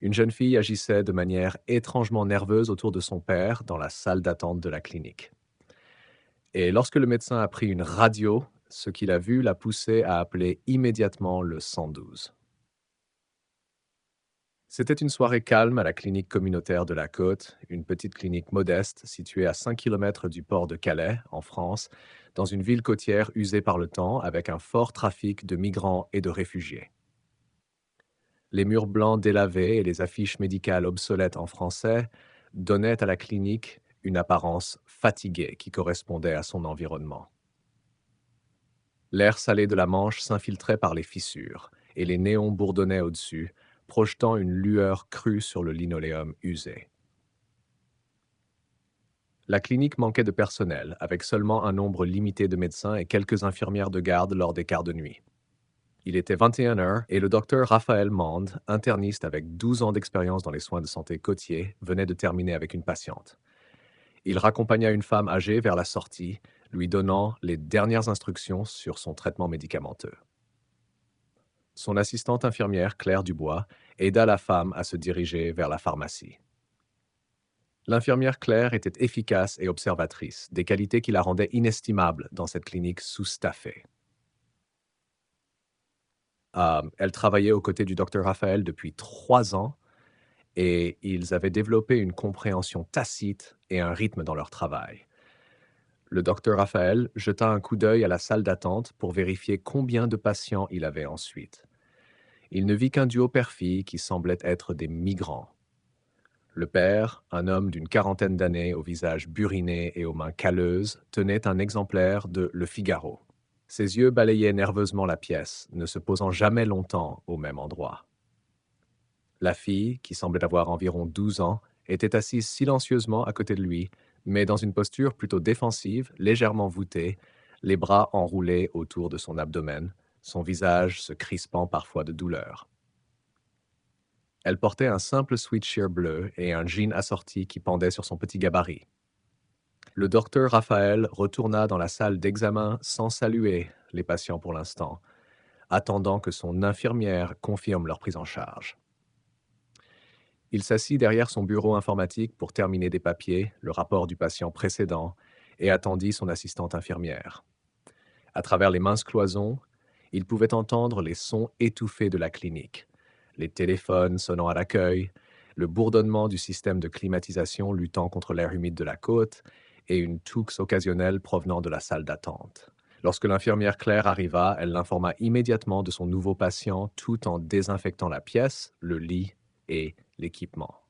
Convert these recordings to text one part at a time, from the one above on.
Une jeune fille agissait de manière étrangement nerveuse autour de son père dans la salle d'attente de la clinique. Et lorsque le médecin a pris une radio, ce qu'il a vu l'a poussé à appeler immédiatement le 112. C'était une soirée calme à la clinique communautaire de la Côte, une petite clinique modeste située à 5 kilomètres du port de Calais, en France, dans une ville côtière usée par le temps avec un fort trafic de migrants et de réfugiés. Les murs blancs délavés et les affiches médicales obsolètes en français donnaient à la clinique une apparence fatiguée qui correspondait à son environnement. L'air salé de la Manche s'infiltrait par les fissures, et les néons bourdonnaient au-dessus, projetant une lueur crue sur le linoléum usé. La clinique manquait de personnel, avec seulement un nombre limité de médecins et quelques infirmières de garde lors des quarts de nuit. Il était 21 heures et le docteur Raphaël Mande, interniste avec 12 ans d'expérience dans les soins de santé côtiers, venait de terminer avec une patiente. Il raccompagna une femme âgée vers la sortie, lui donnant les dernières instructions sur son traitement médicamenteux. Son assistante infirmière, Claire Dubois, aida la femme à se diriger vers la pharmacie. L'infirmière Claire était efficace et observatrice, des qualités qui la rendaient inestimable dans cette clinique sous-staffée. Elle travaillait aux côtés du docteur Raphaël depuis 3 ans et ils avaient développé une compréhension tacite et un rythme dans leur travail. Le docteur Raphaël jeta un coup d'œil à la salle d'attente pour vérifier combien de patients il avait ensuite. Il ne vit qu'un duo père-fille qui semblait être des migrants. Le père, un homme d'une quarantaine d'années au visage buriné et aux mains calleuses, tenait un exemplaire de Le Figaro. Ses yeux balayaient nerveusement la pièce, ne se posant jamais longtemps au même endroit. La fille, qui semblait avoir environ 12 ans, était assise silencieusement à côté de lui, mais dans une posture plutôt défensive, légèrement voûtée, les bras enroulés autour de son abdomen, son visage se crispant parfois de douleur. Elle portait un simple sweatshirt bleu et un jean assorti qui pendait sur son petit gabarit. Le docteur Raphaël retourna dans la salle d'examen sans saluer les patients pour l'instant, attendant que son infirmière confirme leur prise en charge. Il s'assit derrière son bureau informatique pour terminer des papiers, le rapport du patient précédent, et attendit son assistante infirmière. À travers les minces cloisons, il pouvait entendre les sons étouffés de la clinique, les téléphones sonnant à l'accueil, le bourdonnement du système de climatisation luttant contre l'air humide de la côte et une toux occasionnelle provenant de la salle d'attente. Lorsque l'infirmière Claire arriva, elle l'informa immédiatement de son nouveau patient tout en désinfectant la pièce, le lit et l'équipement.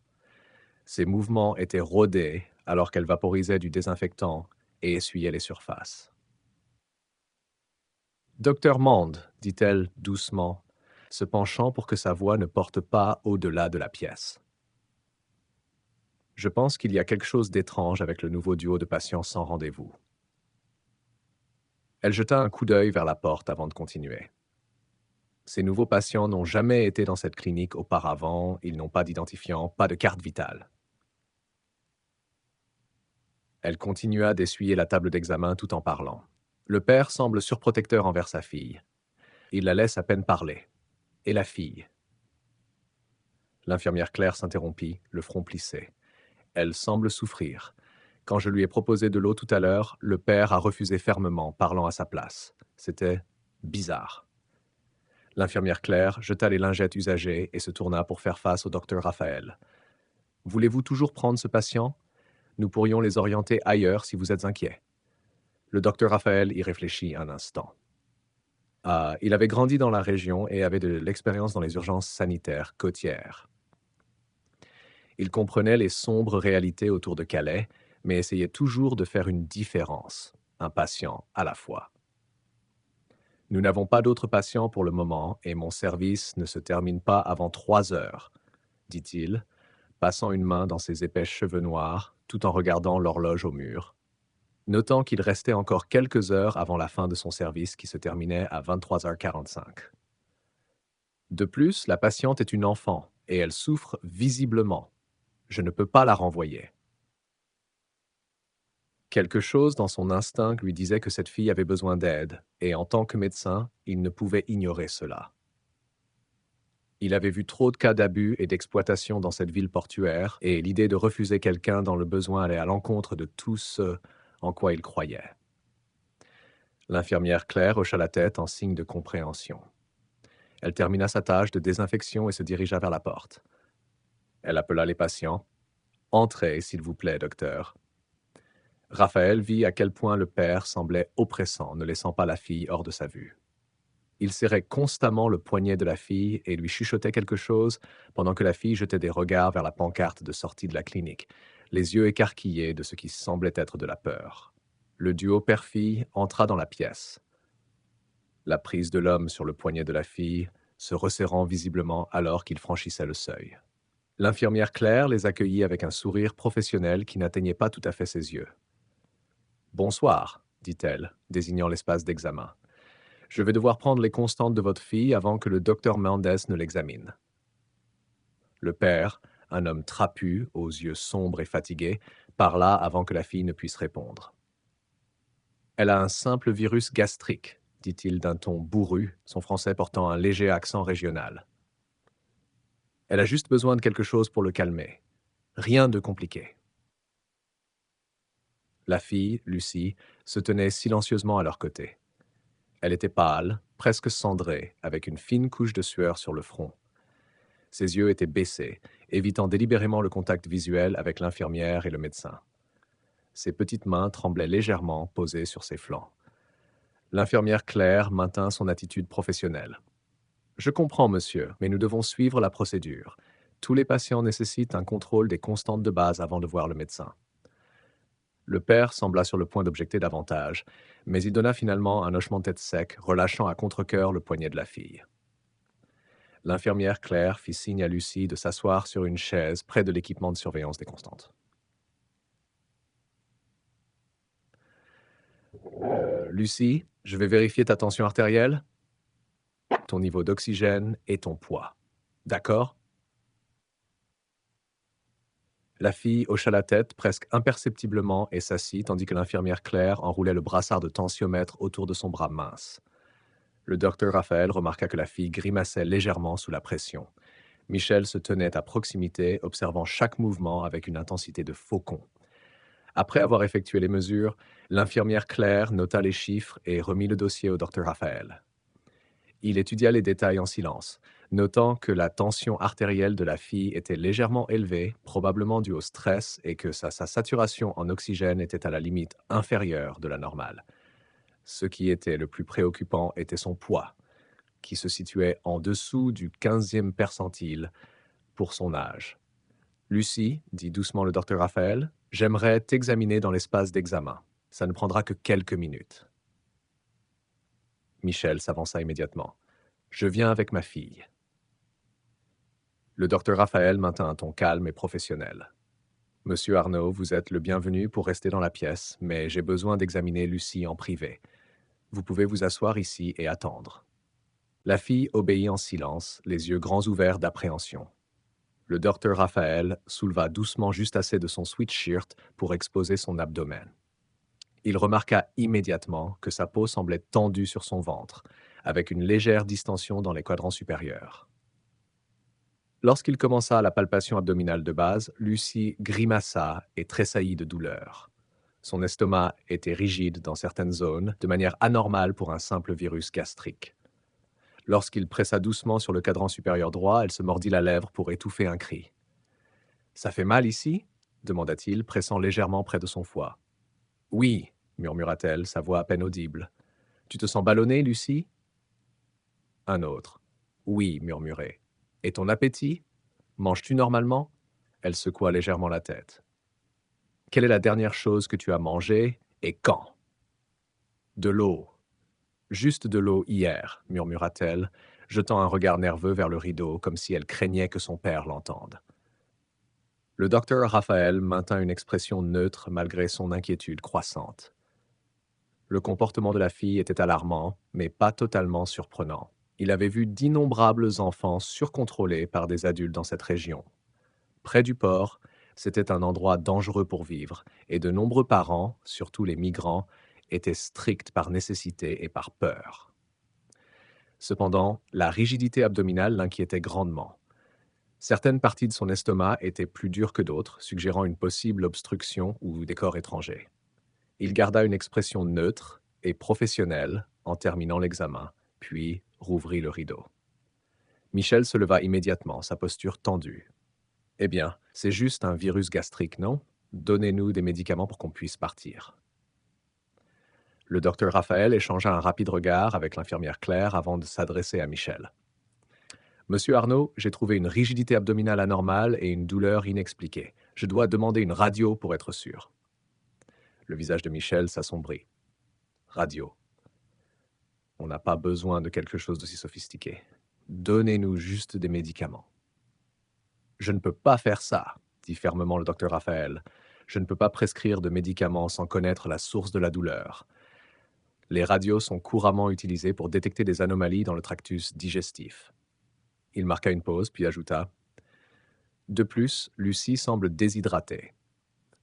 Ses mouvements étaient rodés alors qu'elle vaporisait du désinfectant et essuyait les surfaces. Docteur Mande, dit-elle doucement, se penchant pour que sa voix ne porte pas au-delà de la pièce. Je pense qu'il y a quelque chose d'étrange avec le nouveau duo de patients sans rendez-vous. Elle jeta un coup d'œil vers la porte avant de continuer. Ces nouveaux patients n'ont jamais été dans cette clinique auparavant, ils n'ont pas d'identifiant, pas de carte vitale. Elle continua d'essuyer la table d'examen tout en parlant. Le père semble surprotecteur envers sa fille. Il la laisse à peine parler. Et la fille? L'infirmière Claire s'interrompit, le front plissé. Elle semble souffrir. Quand je lui ai proposé de l'eau tout à l'heure, le père a refusé fermement, parlant à sa place. C'était bizarre. L'infirmière Claire jeta les lingettes usagées et se tourna pour faire face au docteur Raphaël. Voulez-vous toujours prendre ce patient? Nous pourrions les orienter ailleurs si vous êtes inquiet. Le docteur Raphaël y réfléchit un instant. Il avait grandi dans la région et avait de l'expérience dans les urgences sanitaires côtières. Il comprenait les sombres réalités autour de Calais, mais essayait toujours de faire une différence, un patient à la fois. Nous n'avons pas d'autres patients pour le moment et mon service ne se termine pas avant 3 heures, dit-il, passant une main dans ses épais cheveux noirs tout en regardant l'horloge au mur, notant qu'il restait encore quelques heures avant la fin de son service qui se terminait à 23h45. De plus, la patiente est une enfant et elle souffre visiblement. Je ne peux pas la renvoyer. Quelque chose dans son instinct lui disait que cette fille avait besoin d'aide, et en tant que médecin, il ne pouvait ignorer cela. Il avait vu trop de cas d'abus et d'exploitation dans cette ville portuaire, et l'idée de refuser quelqu'un dans le besoin allait à l'encontre de tout ce en quoi il croyait. L'infirmière Claire hocha la tête en signe de compréhension. Elle termina sa tâche de désinfection et se dirigea vers la porte. Elle appela les patients. Entrez, s'il vous plaît, docteur. Raphaël vit à quel point le père semblait oppressant, ne laissant pas la fille hors de sa vue. Il serrait constamment le poignet de la fille et lui chuchotait quelque chose pendant que la fille jetait des regards vers la pancarte de sortie de la clinique, les yeux écarquillés de ce qui semblait être de la peur. Le duo père-fille entra dans la pièce. La prise de l'homme sur le poignet de la fille se resserrant visiblement alors qu'il franchissait le seuil. L'infirmière Claire les accueillit avec un sourire professionnel qui n'atteignait pas tout à fait ses yeux. « Bonsoir, dit-elle, désignant l'espace d'examen. Je vais devoir prendre les constantes de votre fille avant que le docteur Mendez ne l'examine. » Le père, un homme trapu, aux yeux sombres et fatigués, parla avant que la fille ne puisse répondre. « Elle a un simple virus gastrique, dit-il d'un ton bourru, son français portant un léger accent régional. Elle a juste besoin de quelque chose pour le calmer. Rien de compliqué. La fille, Lucie, se tenait silencieusement à leur côté. Elle était pâle, presque cendrée, avec une fine couche de sueur sur le front. Ses yeux étaient baissés, évitant délibérément le contact visuel avec l'infirmière et le médecin. Ses petites mains tremblaient légèrement, posées sur ses flancs. L'infirmière Claire maintint son attitude professionnelle. « Je comprends, monsieur, mais nous devons suivre la procédure. Tous les patients nécessitent un contrôle des constantes de base avant de voir le médecin. » Le père sembla sur le point d'objecter davantage, mais il donna finalement un hochement de tête sec, relâchant à contre-cœur le poignet de la fille. L'infirmière Claire fit signe à Lucie de s'asseoir sur une chaise près de l'équipement de surveillance des constantes. Lucie, je vais vérifier ta tension artérielle, ton niveau d'oxygène et ton poids. D'accord? La fille hocha la tête presque imperceptiblement et s'assit tandis que l'infirmière Claire enroulait le brassard de tensiomètre autour de son bras mince. Le docteur Raphaël remarqua que la fille grimaçait légèrement sous la pression. Michel se tenait à proximité, observant chaque mouvement avec une intensité de faucon. Après avoir effectué les mesures, l'infirmière Claire nota les chiffres et remit le dossier au docteur Raphaël. Il étudia les détails en silence, notant que la tension artérielle de la fille était légèrement élevée, probablement due au stress, et que sa saturation en oxygène était à la limite inférieure de la normale. Ce qui était le plus préoccupant était son poids, qui se situait en dessous du 15e percentile pour son âge. « Lucie, dit doucement le docteur Raphaël, j'aimerais t'examiner dans l'espace d'examen. Ça ne prendra que quelques minutes. » Michel s'avança immédiatement. « Je viens avec ma fille. » Le docteur Raphaël maintint un ton calme et professionnel. « Monsieur Arnaud, vous êtes le bienvenu pour rester dans la pièce, mais j'ai besoin d'examiner Lucie en privé. Vous pouvez vous asseoir ici et attendre. » La fille obéit en silence, les yeux grands ouverts d'appréhension. Le docteur Raphaël souleva doucement juste assez de son sweatshirt pour exposer son abdomen. Il remarqua immédiatement que sa peau semblait tendue sur son ventre, avec une légère distension dans les quadrants supérieurs. Lorsqu'il commença la palpation abdominale de base, Lucie grimaça et tressaillit de douleur. Son estomac était rigide dans certaines zones, de manière anormale pour un simple virus gastrique. Lorsqu'il pressa doucement sur le cadran supérieur droit, elle se mordit la lèvre pour étouffer un cri. « Ça fait mal ici » demanda-t-il, pressant légèrement près de son foie. « Oui » murmura-t-elle, sa voix à peine audible. « Tu te sens ballonnée, Lucie » Un autre. « Oui » murmuré. « Et ton appétit? Manges-tu normalement » Elle secoua légèrement la tête. « Quelle est la dernière chose que tu as mangée et quand ?»« De l'eau. »« Juste de l'eau hier » murmura-t-elle, jetant un regard nerveux vers le rideau comme si elle craignait que son père l'entende. Le docteur Raphaël maintint une expression neutre malgré son inquiétude croissante. Le comportement de la fille était alarmant, mais pas totalement surprenant. Il avait vu d'innombrables enfants surcontrôlés par des adultes dans cette région. Près du port, c'était un endroit dangereux pour vivre, et de nombreux parents, surtout les migrants, étaient stricts par nécessité et par peur. Cependant, la rigidité abdominale l'inquiétait grandement. Certaines parties de son estomac étaient plus dures que d'autres, suggérant une possible obstruction ou des corps étrangers. Il garda une expression neutre et professionnelle en terminant l'examen, puis rouvrit le rideau. Michel se leva immédiatement, sa posture tendue. Eh bien, c'est juste un virus gastrique, non? Donnez-nous des médicaments pour qu'on puisse partir. Le docteur Raphaël échangea un rapide regard avec l'infirmière Claire avant de s'adresser à Michel. Monsieur Arnaud, j'ai trouvé une rigidité abdominale anormale et une douleur inexpliquée. Je dois demander une radio pour être sûr. Le visage de Michel s'assombrit. Radio. On n'a pas besoin de quelque chose d'aussi sophistiqué. Donnez-nous juste des médicaments. Je ne peux pas faire ça, dit fermement le docteur Raphaël. Je ne peux pas prescrire de médicaments sans connaître la source de la douleur. Les radios sont couramment utilisées pour détecter des anomalies dans le tractus digestif. Il marqua une pause, puis ajouta « De plus, Lucie semble déshydratée.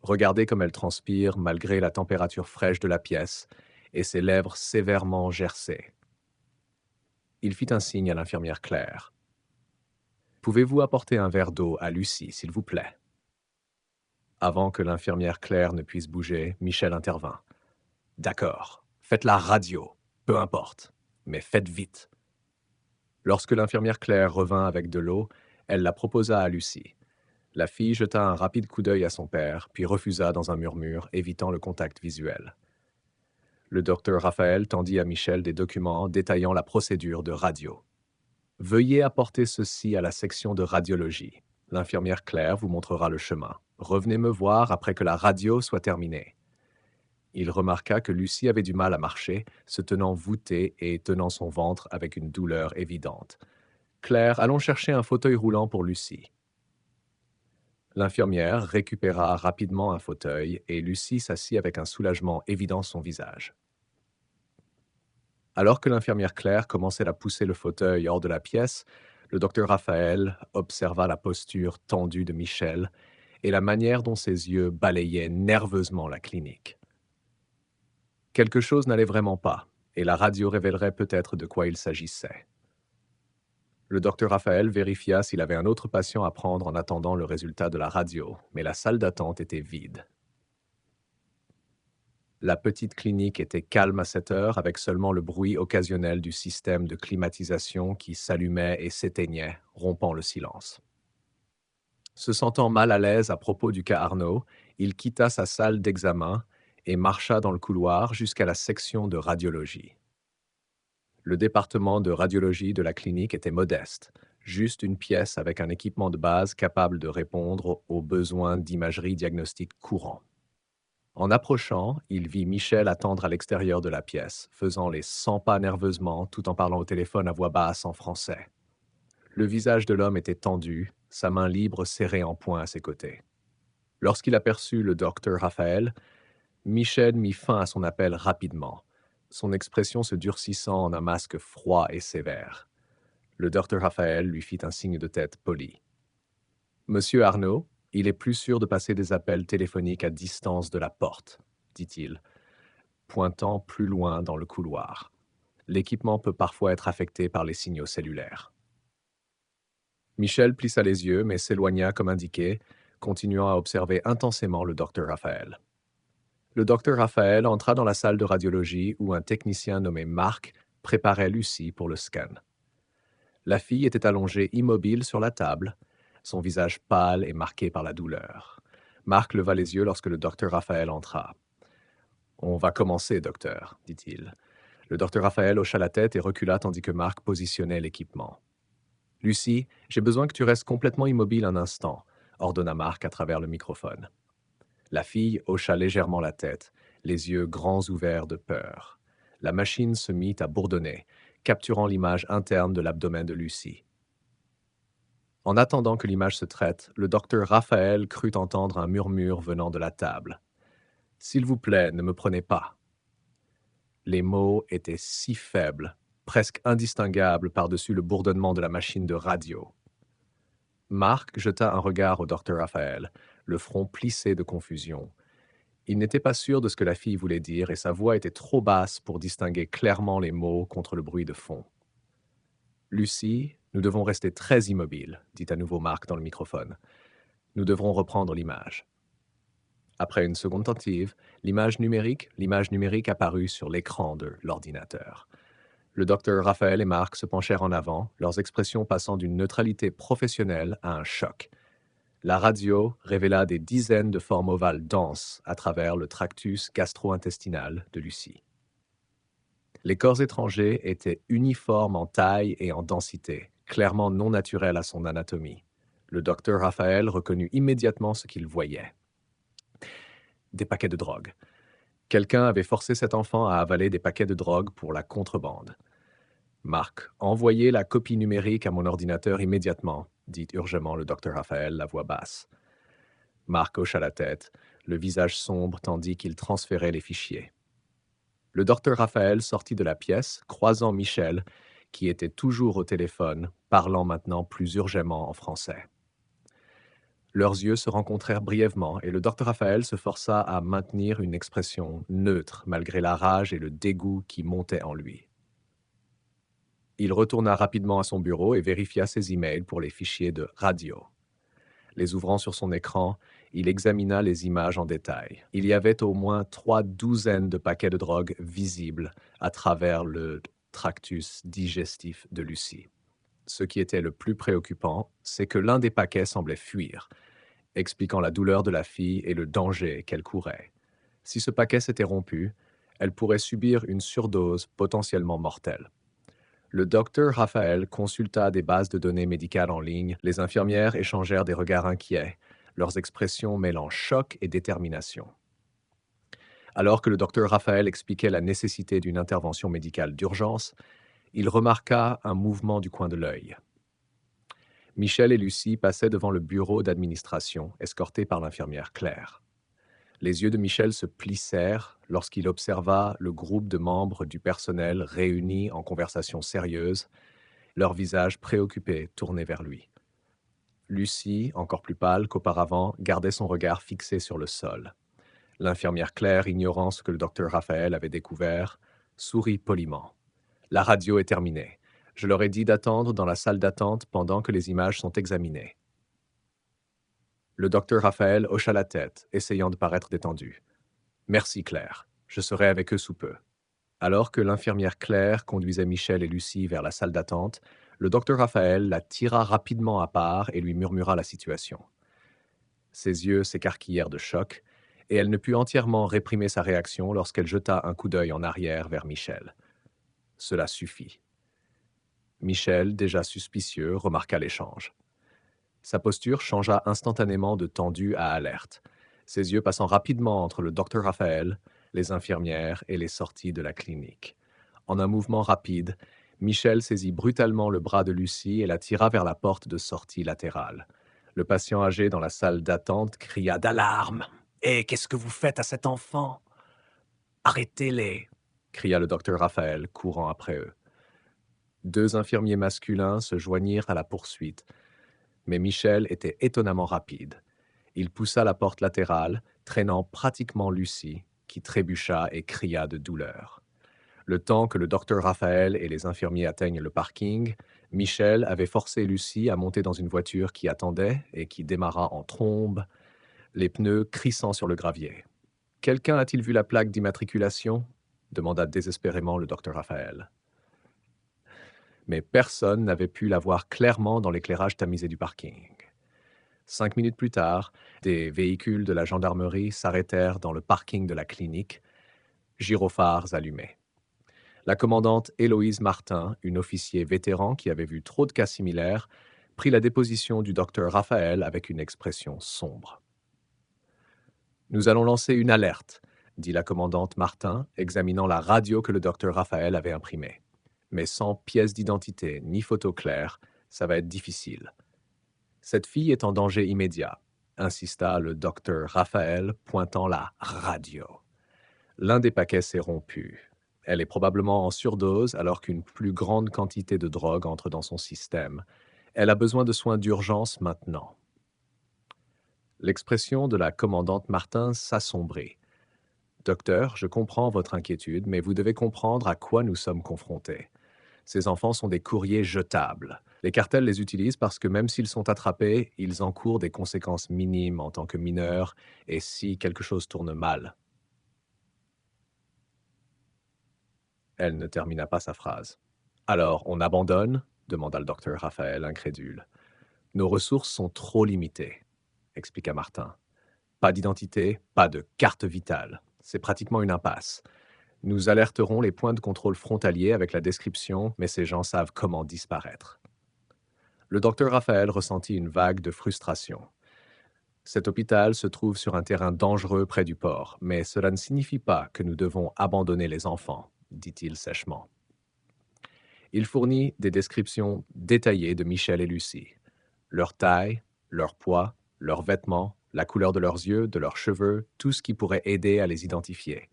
Regardez comme elle transpire malgré la température fraîche de la pièce et ses lèvres sévèrement gercées. » Il fit un signe à l'infirmière Claire. « Pouvez-vous apporter un verre d'eau à Lucie, s'il vous plaît ?» Avant que l'infirmière Claire ne puisse bouger, Michel intervint. « D'accord, faites la radio, peu importe, mais faites vite. » Lorsque l'infirmière Claire revint avec de l'eau, elle la proposa à Lucie. La fille jeta un rapide coup d'œil à son père, puis refusa dans un murmure, évitant le contact visuel. Le docteur Raphaël tendit à Michel des documents détaillant la procédure de radio. « Veuillez apporter ceci à la section de radiologie. L'infirmière Claire vous montrera le chemin. Revenez me voir après que la radio soit terminée. » Il remarqua que Lucie avait du mal à marcher, se tenant voûtée et tenant son ventre avec une douleur évidente. « Claire, allons chercher un fauteuil roulant pour Lucie. » L'infirmière récupéra rapidement un fauteuil et Lucie s'assit avec un soulagement évident sur son visage. Alors que l'infirmière Claire commençait à pousser le fauteuil hors de la pièce, le docteur Raphaël observa la posture tendue de Michel et la manière dont ses yeux balayaient nerveusement la clinique. Quelque chose n'allait vraiment pas, et la radio révélerait peut-être de quoi il s'agissait. Le docteur Raphaël vérifia s'il avait un autre patient à prendre en attendant le résultat de la radio, mais la salle d'attente était vide. La petite clinique était calme à cette heure, avec seulement le bruit occasionnel du système de climatisation qui s'allumait et s'éteignait, rompant le silence. Se sentant mal à l'aise à propos du cas Arnaud, il quitta sa salle d'examen et marcha dans le couloir jusqu'à la section de radiologie. Le département de radiologie de la clinique était modeste, juste une pièce avec un équipement de base capable de répondre aux besoins d'imagerie diagnostique courants. En approchant, il vit Michel attendre à l'extérieur de la pièce, faisant les 100 pas nerveusement tout en parlant au téléphone à voix basse en français. Le visage de l'homme était tendu, sa main libre serrée en poing à ses côtés. Lorsqu'il aperçut le docteur Raphaël, Michel mit fin à son appel rapidement, son expression se durcissant en un masque froid et sévère. Le docteur Raphaël lui fit un signe de tête poli. « Monsieur Arnaud, il est plus sûr de passer des appels téléphoniques à distance de la porte, » dit-il, pointant plus loin dans le couloir. L'équipement peut parfois être affecté par les signaux cellulaires. Michel plissa les yeux, mais s'éloigna comme indiqué, continuant à observer intensément le docteur Raphaël. Le docteur Raphaël entra dans la salle de radiologie où un technicien nommé Marc préparait Lucie pour le scan. La fille était allongée immobile sur la table, son visage pâle et marqué par la douleur. Marc leva les yeux lorsque le docteur Raphaël entra. « On va commencer, docteur, » dit-il. Le docteur Raphaël hocha la tête et recula tandis que Marc positionnait l'équipement. « Lucie, j'ai besoin que tu restes complètement immobile un instant, » ordonna Marc à travers le microphone. La fille hocha légèrement la tête, les yeux grands ouverts de peur. La machine se mit à bourdonner, capturant l'image interne de l'abdomen de Lucie. En attendant que l'image se traite, le docteur Raphaël crut entendre un murmure venant de la table. « S'il vous plaît, ne me prenez pas. » Les mots étaient si faibles, presque indistinguables par-dessus le bourdonnement de la machine de radio. Marc jeta un regard au docteur Raphaël, le front plissé de confusion. Il n'était pas sûr de ce que la fille voulait dire et sa voix était trop basse pour distinguer clairement les mots contre le bruit de fond. Lucie, nous devons rester très immobiles, dit à nouveau Marc dans le microphone. Nous devrons reprendre l'image. Après une seconde tentative, l'image numérique apparut sur l'écran de l'ordinateur. Le docteur Raphaël et Marc se penchèrent en avant, leurs expressions passant d'une neutralité professionnelle à un choc. La radio révéla des dizaines de formes ovales denses à travers le tractus gastro-intestinal de Lucie. Les corps étrangers étaient uniformes en taille et en densité, clairement non naturels à son anatomie. Le docteur Raphaël reconnut immédiatement ce qu'il voyait. Des paquets de drogue. Quelqu'un avait forcé cet enfant à avaler des paquets de drogue pour la contrebande. Marc, envoyez la copie numérique à mon ordinateur immédiatement, dit urgemment le docteur Raphaël, la voix basse. Marc hocha la tête, le visage sombre tandis qu'il transférait les fichiers. Le docteur Raphaël sortit de la pièce, croisant Michel, qui était toujours au téléphone, parlant maintenant plus urgemment en français. Leurs yeux se rencontrèrent brièvement et le docteur Raphaël se força à maintenir une expression neutre malgré la rage et le dégoût qui montaient en lui. Il retourna rapidement à son bureau et vérifia ses emails pour les fichiers de radio. Les ouvrant sur son écran, il examina les images en détail. Il y avait au moins 3 douzaines de paquets de drogue visibles à travers le tractus digestif de Lucie. Ce qui était le plus préoccupant, c'est que l'un des paquets semblait fuir, expliquant la douleur de la fille et le danger qu'elle courait. Si ce paquet s'était rompu, elle pourrait subir une surdose potentiellement mortelle. Le docteur Raphaël consulta des bases de données médicales en ligne. Les infirmières échangèrent des regards inquiets, leurs expressions mêlant choc et détermination. Alors que le docteur Raphaël expliquait la nécessité d'une intervention médicale d'urgence, il remarqua un mouvement du coin de l'œil. Michel et Lucie passaient devant le bureau d'administration, escortés par l'infirmière Claire. Les yeux de Michel se plissèrent lorsqu'il observa le groupe de membres du personnel réunis en conversation sérieuse, leurs visages préoccupés tournés vers lui. Lucie, encore plus pâle qu'auparavant, gardait son regard fixé sur le sol. L'infirmière Claire, ignorant ce que le docteur Raphaël avait découvert, sourit poliment. La radio est terminée. Je leur ai dit d'attendre dans la salle d'attente pendant que les images sont examinées. Le docteur Raphaël hocha la tête, essayant de paraître détendu. Merci, Claire. Je serai avec eux sous peu. Alors que l'infirmière Claire conduisait Michel et Lucie vers la salle d'attente, le docteur Raphaël la tira rapidement à part et lui murmura la situation. Ses yeux s'écarquillèrent de choc, et elle ne put entièrement réprimer sa réaction lorsqu'elle jeta un coup d'œil en arrière vers Michel. Cela suffit. Michel, déjà suspicieux, remarqua l'échange. Sa posture changea instantanément de tendu à alerte, ses yeux passant rapidement entre le docteur Raphaël, les infirmières et les sorties de la clinique. En un mouvement rapide, Michel saisit brutalement le bras de Lucie et la tira vers la porte de sortie latérale. Le patient âgé dans la salle d'attente cria d'alarme. « Et qu'est-ce que vous faites à cet enfant? Arrêtez-les » cria le docteur Raphaël, courant après eux. 2 infirmiers masculins se joignirent à la poursuite, mais Michel était étonnamment rapide. Il poussa la porte latérale, traînant pratiquement Lucie, qui trébucha et cria de douleur. Le temps que le docteur Raphaël et les infirmiers atteignent le parking, Michel avait forcé Lucie à monter dans une voiture qui attendait et qui démarra en trombe, les pneus crissant sur le gravier. « Quelqu'un a-t-il vu la plaque d'immatriculation » demanda désespérément le docteur Raphaël. Mais personne n'avait pu la voir clairement dans l'éclairage tamisé du parking. 5 minutes plus tard, des véhicules de la gendarmerie s'arrêtèrent dans le parking de la clinique, gyrophares allumés. La commandante Héloïse Martin, une officier vétéran qui avait vu trop de cas similaires, prit la déposition du docteur Raphaël avec une expression sombre. « Nous allons lancer une alerte, » dit la commandante Martin, examinant la radio que le docteur Raphaël avait imprimée. « Mais sans pièce d'identité ni photo claire, ça va être difficile. » « Cette fille est en danger immédiat, » insista le docteur Raphaël, pointant la radio. L'un des paquets s'est rompu. Elle est probablement en surdose alors qu'une plus grande quantité de drogue entre dans son système. Elle a besoin de soins d'urgence maintenant. L'expression de la commandante Martin s'assombrit. « Docteur, je comprends votre inquiétude, mais vous devez comprendre à quoi nous sommes confrontés. Ces enfants sont des courriers jetables. Les cartels les utilisent parce que même s'ils sont attrapés, ils encourent des conséquences minimes en tant que mineurs et si quelque chose tourne mal. Elle ne termina pas sa phrase. Alors, on abandonne demanda le docteur Raphaël, incrédule. Nos ressources sont trop limitées, expliqua Martin. Pas d'identité, pas de carte vitale. C'est pratiquement une impasse. Nous alerterons les points de contrôle frontaliers avec la description, mais ces gens savent comment disparaître. Le docteur Raphaël ressentit une vague de frustration. Cet hôpital se trouve sur un terrain dangereux près du port, mais cela ne signifie pas que nous devons abandonner les enfants, dit-il sèchement. Il fournit des descriptions détaillées de Michel et Lucie. Leur taille, leur poids, leurs vêtements, la couleur de leurs yeux, de leurs cheveux, tout ce qui pourrait aider à les identifier.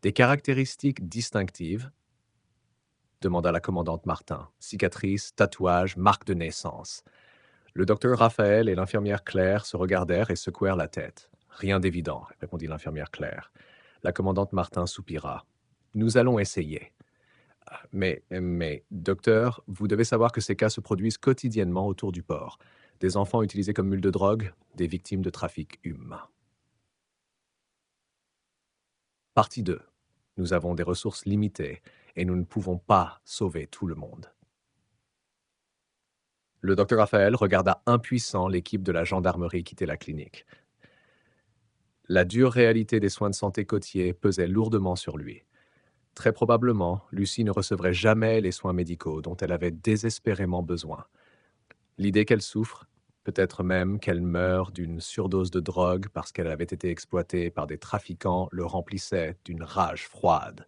Des caractéristiques distinctives, demanda la commandante Martin. Cicatrices, tatouages, marques de naissance. Le docteur Raphaël et l'infirmière Claire se regardèrent et secouèrent la tête. Rien d'évident, répondit l'infirmière Claire. La commandante Martin soupira. Nous allons essayer. Mais, docteur, vous devez savoir que ces cas se produisent quotidiennement autour du port. Des enfants utilisés comme mules de drogue, des victimes de trafic humain. Partie 2. Nous avons des ressources limitées et nous ne pouvons pas sauver tout le monde. Le docteur Raphaël regarda impuissant l'équipe de la gendarmerie quitter la clinique. La dure réalité des soins de santé côtiers pesait lourdement sur lui. Très probablement, Lucie ne recevrait jamais les soins médicaux dont elle avait désespérément besoin. L'idée qu'elle souffre, peut-être même qu'elle meurt d'une surdose de drogue parce qu'elle avait été exploitée par des trafiquants, le remplissait d'une rage froide.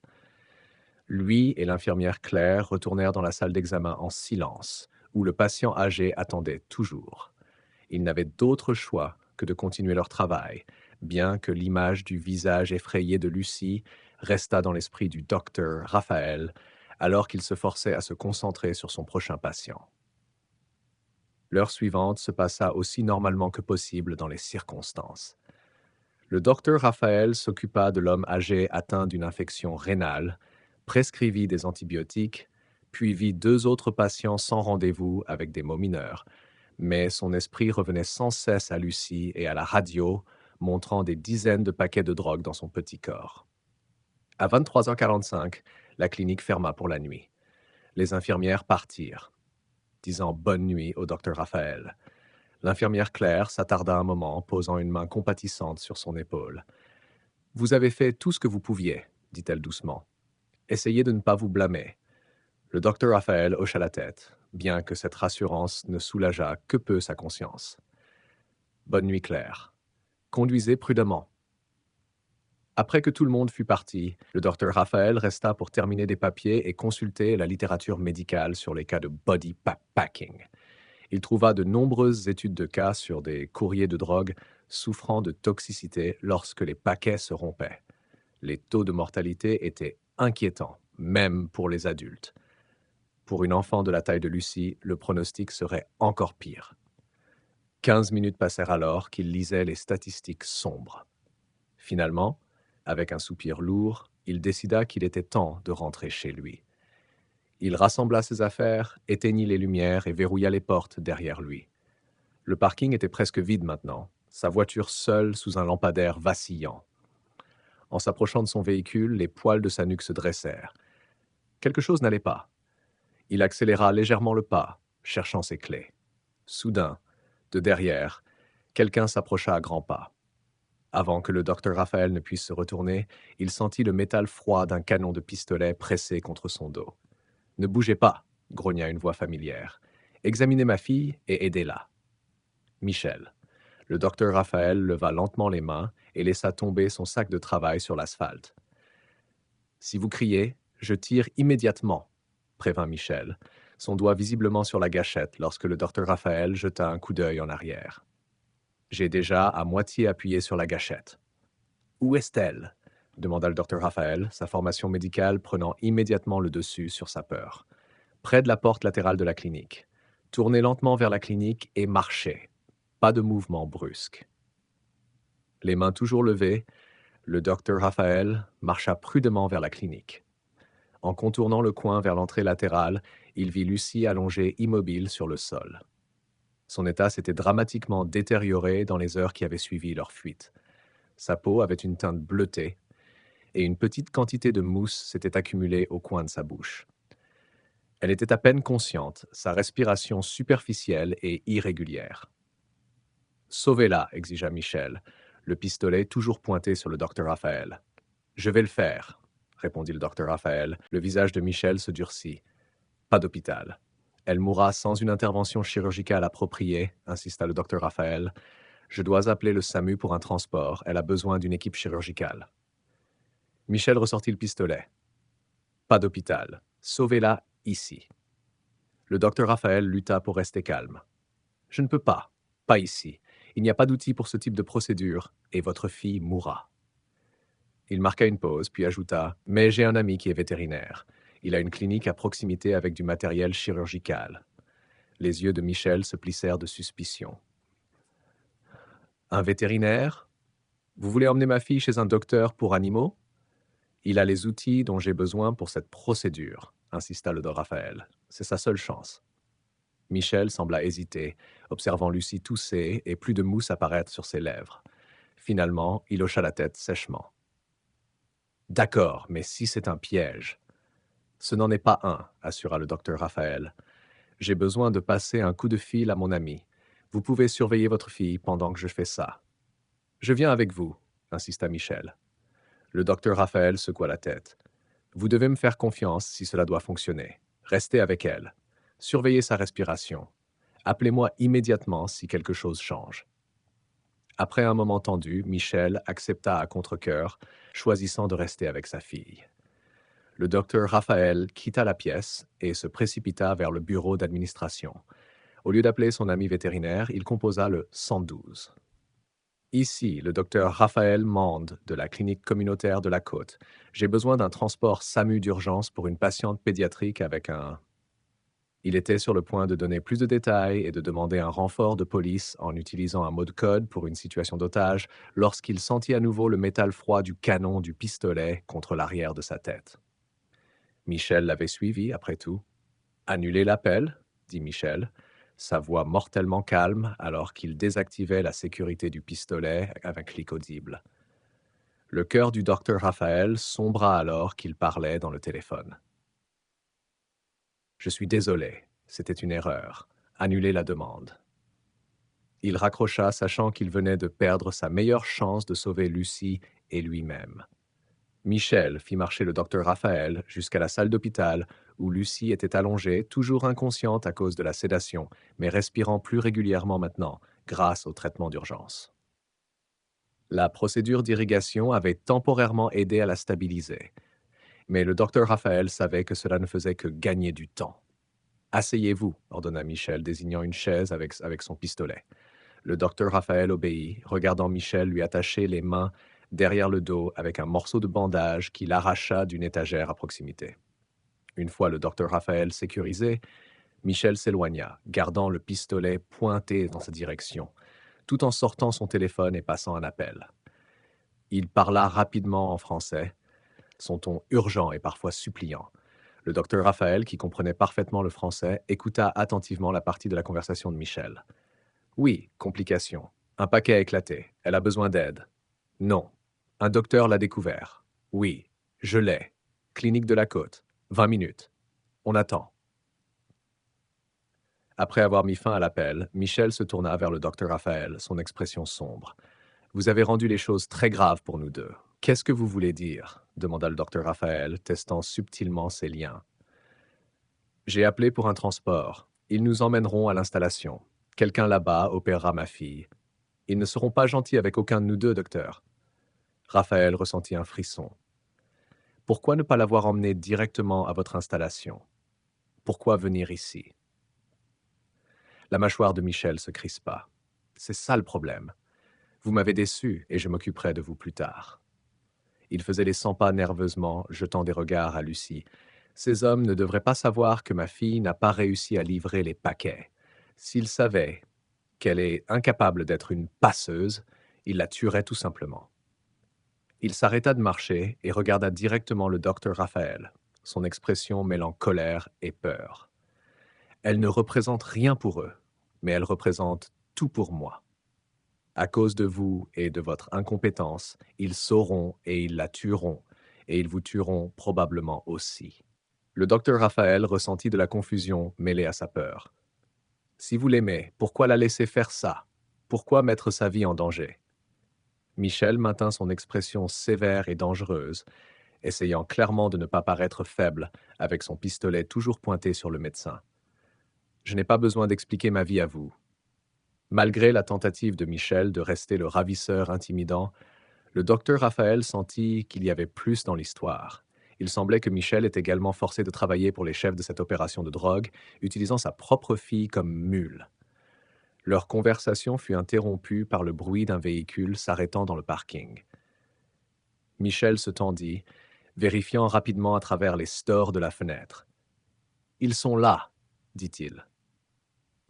Lui et l'infirmière Claire retournèrent dans la salle d'examen en silence, où le patient âgé attendait toujours. Ils n'avaient d'autre choix que de continuer leur travail, bien que l'image du visage effrayé de Lucie restât dans l'esprit du docteur Raphaël, alors qu'il se forçait à se concentrer sur son prochain patient. L'heure suivante se passa aussi normalement que possible dans les circonstances. Le docteur Raphaël s'occupa de l'homme âgé atteint d'une infection rénale, prescrivit des antibiotiques, puis vit 2 autres patients sans rendez-vous avec des maux mineurs. Mais son esprit revenait sans cesse à Lucie et à la radio, montrant des dizaines de paquets de drogue dans son petit corps. À 23h45, la clinique ferma pour la nuit. Les infirmières partirent, disant bonne nuit au docteur Raphaël. L'infirmière Claire s'attarda un moment, posant une main compatissante sur son épaule. « Vous avez fait tout ce que vous pouviez, dit-elle doucement. Essayez de ne pas vous blâmer. » Le docteur Raphaël hocha la tête, bien que cette rassurance ne soulageât que peu sa conscience. « Bonne nuit, Claire. Conduisez prudemment. » Après que tout le monde fut parti, le docteur Raphaël resta pour terminer des papiers et consulter la littérature médicale sur les cas de body packing. Il trouva de nombreuses études de cas sur des courriers de drogue souffrant de toxicité lorsque les paquets se rompaient. Les taux de mortalité étaient inquiétants, même pour les adultes. Pour une enfant de la taille de Lucie, le pronostic serait encore pire. 15 minutes passèrent alors qu'il lisait les statistiques sombres. Finalement, avec un soupir lourd, il décida qu'il était temps de rentrer chez lui. Il rassembla ses affaires, éteignit les lumières et verrouilla les portes derrière lui. Le parking était presque vide maintenant, sa voiture seule sous un lampadaire vacillant. En s'approchant de son véhicule, les poils de sa nuque se dressèrent. Quelque chose n'allait pas. Il accéléra légèrement le pas, cherchant ses clés. Soudain, de derrière, quelqu'un s'approcha à grands pas. Avant que le docteur Raphaël ne puisse se retourner, il sentit le métal froid d'un canon de pistolet pressé contre son dos. « Ne bougez pas !» grogna une voix familière. « Examinez ma fille et aidez-la. » Michel. Le docteur Raphaël leva lentement les mains et laissa tomber son sac de travail sur l'asphalte. « Si vous criez, je tire immédiatement, » prévint Michel, son doigt visiblement sur la gâchette lorsque le docteur Raphaël jeta un coup d'œil en arrière. « J'ai déjà à moitié appuyé sur la gâchette. »« Où est-elle » demanda le docteur Raphaël, sa formation médicale prenant immédiatement le dessus sur sa peur. « Près de la porte latérale de la clinique. Tournez lentement vers la clinique et marchez. Pas de mouvement brusque. » Les mains toujours levées, le docteur Raphaël marcha prudemment vers la clinique. En contournant le coin vers l'entrée latérale, il vit Lucie allongée immobile sur le sol. Son état s'était dramatiquement détérioré dans les heures qui avaient suivi leur fuite. Sa peau avait une teinte bleutée et une petite quantité de mousse s'était accumulée au coin de sa bouche. Elle était à peine consciente, sa respiration superficielle et irrégulière. Sauvez-la, exigea Michel, le pistolet toujours pointé sur le docteur Raphaël. Je vais le faire, répondit le docteur Raphaël. Le visage de Michel se durcit. Pas d'hôpital. Elle mourra sans une intervention chirurgicale appropriée, insista le docteur Raphaël. Je dois appeler le SAMU pour un transport. Elle a besoin d'une équipe chirurgicale. Michel ressortit le pistolet. Pas d'hôpital. Sauvez-la ici. Le docteur Raphaël lutta pour rester calme. Je ne peux pas. Pas ici. Il n'y a pas d'outil pour ce type de procédure, et votre fille mourra. Il marqua une pause, puis ajouta « Mais j'ai un ami qui est vétérinaire. Il a une clinique à proximité avec du matériel chirurgical. » Les yeux de Michel se plissèrent de suspicion. « Un vétérinaire? Vous voulez emmener ma fille chez un docteur pour animaux? Il a les outils dont j'ai besoin pour cette procédure, insista le docteur Raphaël. C'est sa seule chance. Michel sembla hésiter, observant Lucie tousser et plus de mousse apparaître sur ses lèvres. Finalement, il hocha la tête sèchement. D'accord, mais si c'est un piège. Ce n'en est pas un, assura le docteur Raphaël. J'ai besoin de passer un coup de fil à mon ami. Vous pouvez surveiller votre fille pendant que je fais ça. Je viens avec vous, insista Michel. Le docteur Raphaël secoua la tête. Vous devez me faire confiance si cela doit fonctionner. Restez avec elle. Surveillez sa respiration. Appelez-moi immédiatement si quelque chose change. Après un moment tendu, Michel accepta à contre-cœur, choisissant de rester avec sa fille. Le docteur Raphaël quitta la pièce et se précipita vers le bureau d'administration. Au lieu d'appeler son ami vétérinaire, il composa le 112. Ici, le docteur Raphaël Mande, de la clinique communautaire de la Côte. J'ai besoin d'un transport SAMU d'urgence pour une patiente pédiatrique avec un... Il était sur le point de donner plus de détails et de demander un renfort de police en utilisant un mot de code pour une situation d'otage lorsqu'il sentit à nouveau le métal froid du canon du pistolet contre l'arrière de sa tête. Michel l'avait suivi, après tout. Annulez l'appel, dit Michel, sa voix mortellement calme alors qu'il désactivait la sécurité du pistolet avec un clic audible. Le cœur du docteur Raphaël sombra alors qu'il parlait dans le téléphone. Je suis désolé, c'était une erreur. Annulez la demande. Il raccrocha, sachant qu'il venait de perdre sa meilleure chance de sauver Lucie et lui-même. Michel fit marcher le docteur Raphaël jusqu'à la salle d'hôpital où Lucie était allongée, toujours inconsciente à cause de la sédation, mais respirant plus régulièrement maintenant, grâce au traitement d'urgence. La procédure d'irrigation avait temporairement aidé à la stabiliser, mais le docteur Raphaël savait que cela ne faisait que gagner du temps. « Asseyez-vous », ordonna Michel, désignant une chaise avec son pistolet. Le docteur Raphaël obéit, regardant Michel lui attacher les mains derrière le dos avec un morceau de bandage qu'il arracha d'une étagère à proximité. Une fois le docteur Raphaël sécurisé, Michel s'éloigna, gardant le pistolet pointé dans sa direction, tout en sortant son téléphone et passant un appel. Il parla rapidement en français, son ton urgent et parfois suppliant. Le docteur Raphaël, qui comprenait parfaitement le français, écouta attentivement la partie de la conversation de Michel. « Oui, complication. Un paquet a éclaté. Elle a besoin d'aide. » « Non. Un docteur l'a découvert. » « Oui. Je l'ai. Clinique de la Côte. 20 minutes. On attend. » Après avoir mis fin à l'appel, Michel se tourna vers le docteur Raphaël, son expression sombre. « Vous avez rendu les choses très graves pour nous deux. Qu'est-ce que vous voulez dire ?» demanda le docteur Raphaël, testant subtilement ses liens. « J'ai appelé pour un transport. Ils nous emmèneront à l'installation. Quelqu'un là-bas opérera ma fille. Ils ne seront pas gentils avec aucun de nous deux, docteur. » Raphaël ressentit un frisson. « Pourquoi ne pas l'avoir emmené directement à votre installation? Pourquoi venir ici ?» La mâchoire de Michel se crispa. « C'est ça le problème. Vous m'avez déçu et je m'occuperai de vous plus tard. » Il faisait les 100 pas nerveusement, jetant des regards à Lucie. Ces hommes ne devraient pas savoir que ma fille n'a pas réussi à livrer les paquets. S'ils savaient qu'elle est incapable d'être une passeuse, ils la tueraient tout simplement. Il s'arrêta de marcher et regarda directement le docteur Raphaël. son expression mêlant colère et peur. Elle ne représente rien pour eux, mais elle représente tout pour moi. À cause de vous et de votre incompétence, ils sauront et ils la tueront, et ils vous tueront probablement aussi. Le docteur Raphaël ressentit de la confusion mêlée à sa peur. Si vous l'aimez, pourquoi la laisser faire ça? Pourquoi mettre sa vie en danger? Michel maintint son expression sévère et dangereuse, essayant clairement de ne pas paraître faible, avec son pistolet toujours pointé sur le médecin. Je n'ai pas besoin d'expliquer ma vie à vous. Malgré la tentative de Michel de rester le ravisseur intimidant, le docteur Raphaël sentit qu'il y avait plus dans l'histoire. Il semblait que Michel est également forcé de travailler pour les chefs de cette opération de drogue, utilisant sa propre fille comme mule. Leur conversation fut interrompue par le bruit d'un véhicule s'arrêtant dans le parking. Michel se tendit, vérifiant rapidement à travers les stores de la fenêtre. « Ils sont là, dit-il.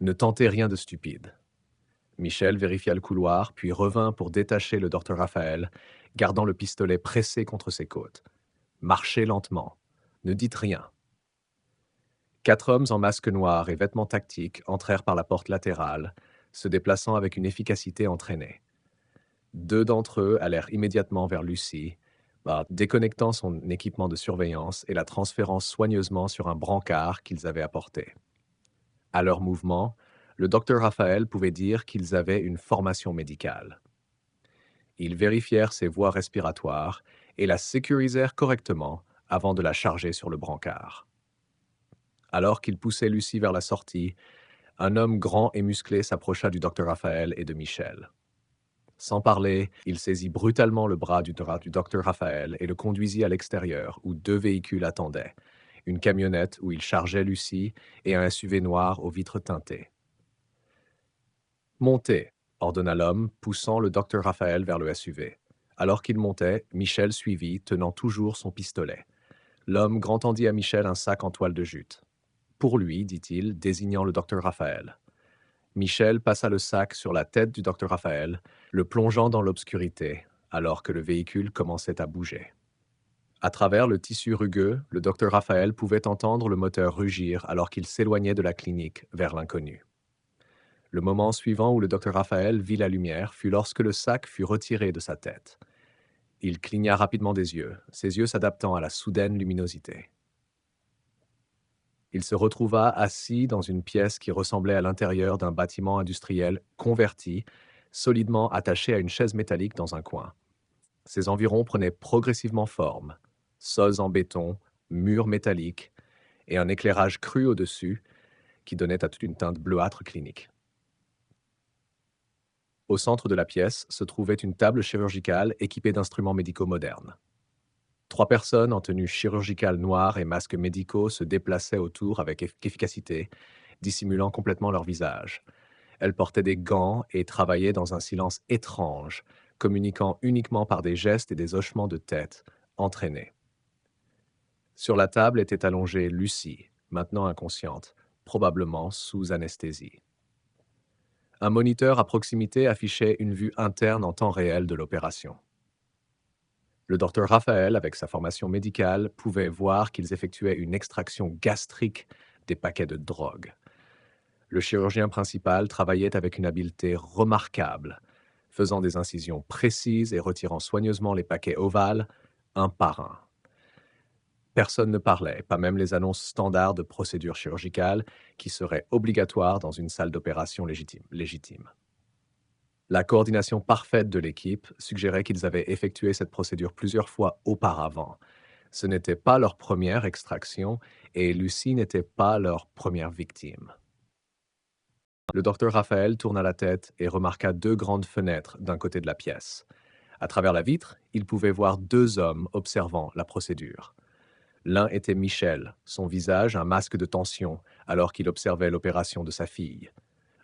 Ne tentez rien de stupide. » Michel vérifia le couloir, puis revint pour détacher le docteur Raphaël, gardant le pistolet pressé contre ses côtes. « Marchez lentement. Ne dites rien. » 4 hommes en masque noir et vêtements tactiques entrèrent par la porte latérale, se déplaçant avec une efficacité entraînée. 2 d'entre eux allèrent immédiatement vers Lucie, déconnectant son équipement de surveillance et la transférant soigneusement sur un brancard qu'ils avaient apporté. À leur mouvement, le docteur Raphaël pouvait dire qu'ils avaient une formation médicale. Ils vérifièrent ses voies respiratoires et la sécurisèrent correctement avant de la charger sur le brancard. Alors qu'ils poussaient Lucie vers la sortie, un homme grand et musclé s'approcha du docteur Raphaël et de Michel. Sans parler, il saisit brutalement le bras du docteur Raphaël et le conduisit à l'extérieur, où 2 véhicules attendaient, une camionnette où il chargeait Lucie et un SUV noir aux vitres teintées. « Montez », ordonna l'homme, poussant le docteur Raphaël vers le SUV. Alors qu'il montait, Michel suivit, tenant toujours son pistolet. L'homme grandendit à Michel un sac en toile de jute. « Pour lui, dit-il, désignant le docteur Raphaël. » Michel passa le sac sur la tête du docteur Raphaël, le plongeant dans l'obscurité, alors que le véhicule commençait à bouger. À travers le tissu rugueux, le docteur Raphaël pouvait entendre le moteur rugir alors qu'il s'éloignait de la clinique vers l'inconnu. Le moment suivant où le docteur Raphaël vit la lumière fut lorsque le sac fut retiré de sa tête. Il cligna rapidement des yeux, ses yeux s'adaptant à la soudaine luminosité. Il se retrouva assis dans une pièce qui ressemblait à l'intérieur d'un bâtiment industriel converti, solidement attaché à une chaise métallique dans un coin. Ses environs prenaient progressivement forme. Sols en béton, murs métalliques et un éclairage cru au-dessus qui donnait à toute une teinte bleuâtre clinique. Au centre de la pièce se trouvait une table chirurgicale équipée d'instruments médicaux modernes. 3 personnes en tenue chirurgicale noire et masques médicaux se déplaçaient autour avec efficacité, dissimulant complètement leur visage. Elles portaient des gants et travaillaient dans un silence étrange, communiquant uniquement par des gestes et des hochements de tête, entraînés. Sur la table était allongée Lucie, maintenant inconsciente, probablement sous anesthésie. Un moniteur à proximité affichait une vue interne en temps réel de l'opération. Le docteur Raphaël, avec sa formation médicale, pouvait voir qu'ils effectuaient une extraction gastrique des paquets de drogue. Le chirurgien principal travaillait avec une habileté remarquable, faisant des incisions précises et retirant soigneusement les paquets ovales, un par un. Personne ne parlait, pas même les annonces standards de procédure chirurgicale qui seraient obligatoires dans une salle d'opération légitime. La coordination parfaite de l'équipe suggérait qu'ils avaient effectué cette procédure plusieurs fois auparavant. Ce n'était pas leur première extraction et Lucie n'était pas leur première victime. Le docteur Raphaël tourna la tête et remarqua 2 grandes fenêtres d'un côté de la pièce. À travers la vitre, il pouvait voir 2 hommes observant la procédure. L'un était Michel, son visage un masque de tension alors qu'il observait l'opération de sa fille.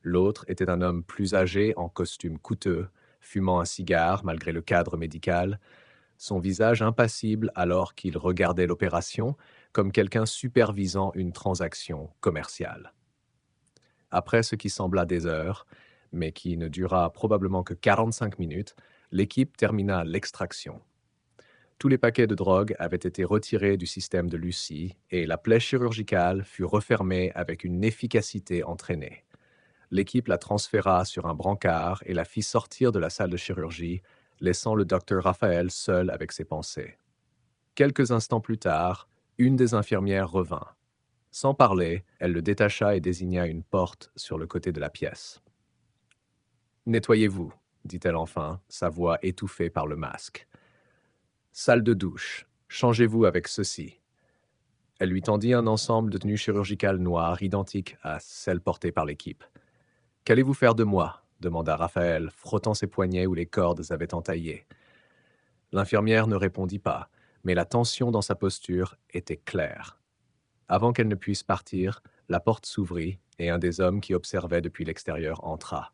L'autre était un homme plus âgé en costume coûteux, fumant un cigare malgré le cadre médical, son visage impassible alors qu'il regardait l'opération comme quelqu'un supervisant une transaction commerciale. Après ce qui sembla des heures, mais qui ne dura probablement que 45 minutes, l'équipe termina l'extraction. Tous les paquets de drogue avaient été retirés du système de Lucie et la plaie chirurgicale fut refermée avec une efficacité entraînée. L'équipe la transféra sur un brancard et la fit sortir de la salle de chirurgie, laissant le docteur Raphaël seul avec ses pensées. Quelques instants plus tard, une des infirmières revint. Sans parler, elle le détacha et désigna une porte sur le côté de la pièce. Nettoyez-vous, dit-elle enfin, sa voix étouffée par le masque. Salle de douche, changez-vous avec ceci. Elle lui tendit un ensemble de tenues chirurgicales noires identiques à celles portées par l'équipe. Qu'allez-vous faire de moi demanda Raphaël, frottant ses poignets où les cordes avaient entaillé. L'infirmière ne répondit pas, mais la tension dans sa posture était claire. Avant qu'elle ne puisse partir, la porte s'ouvrit et un des hommes qui observait depuis l'extérieur entra.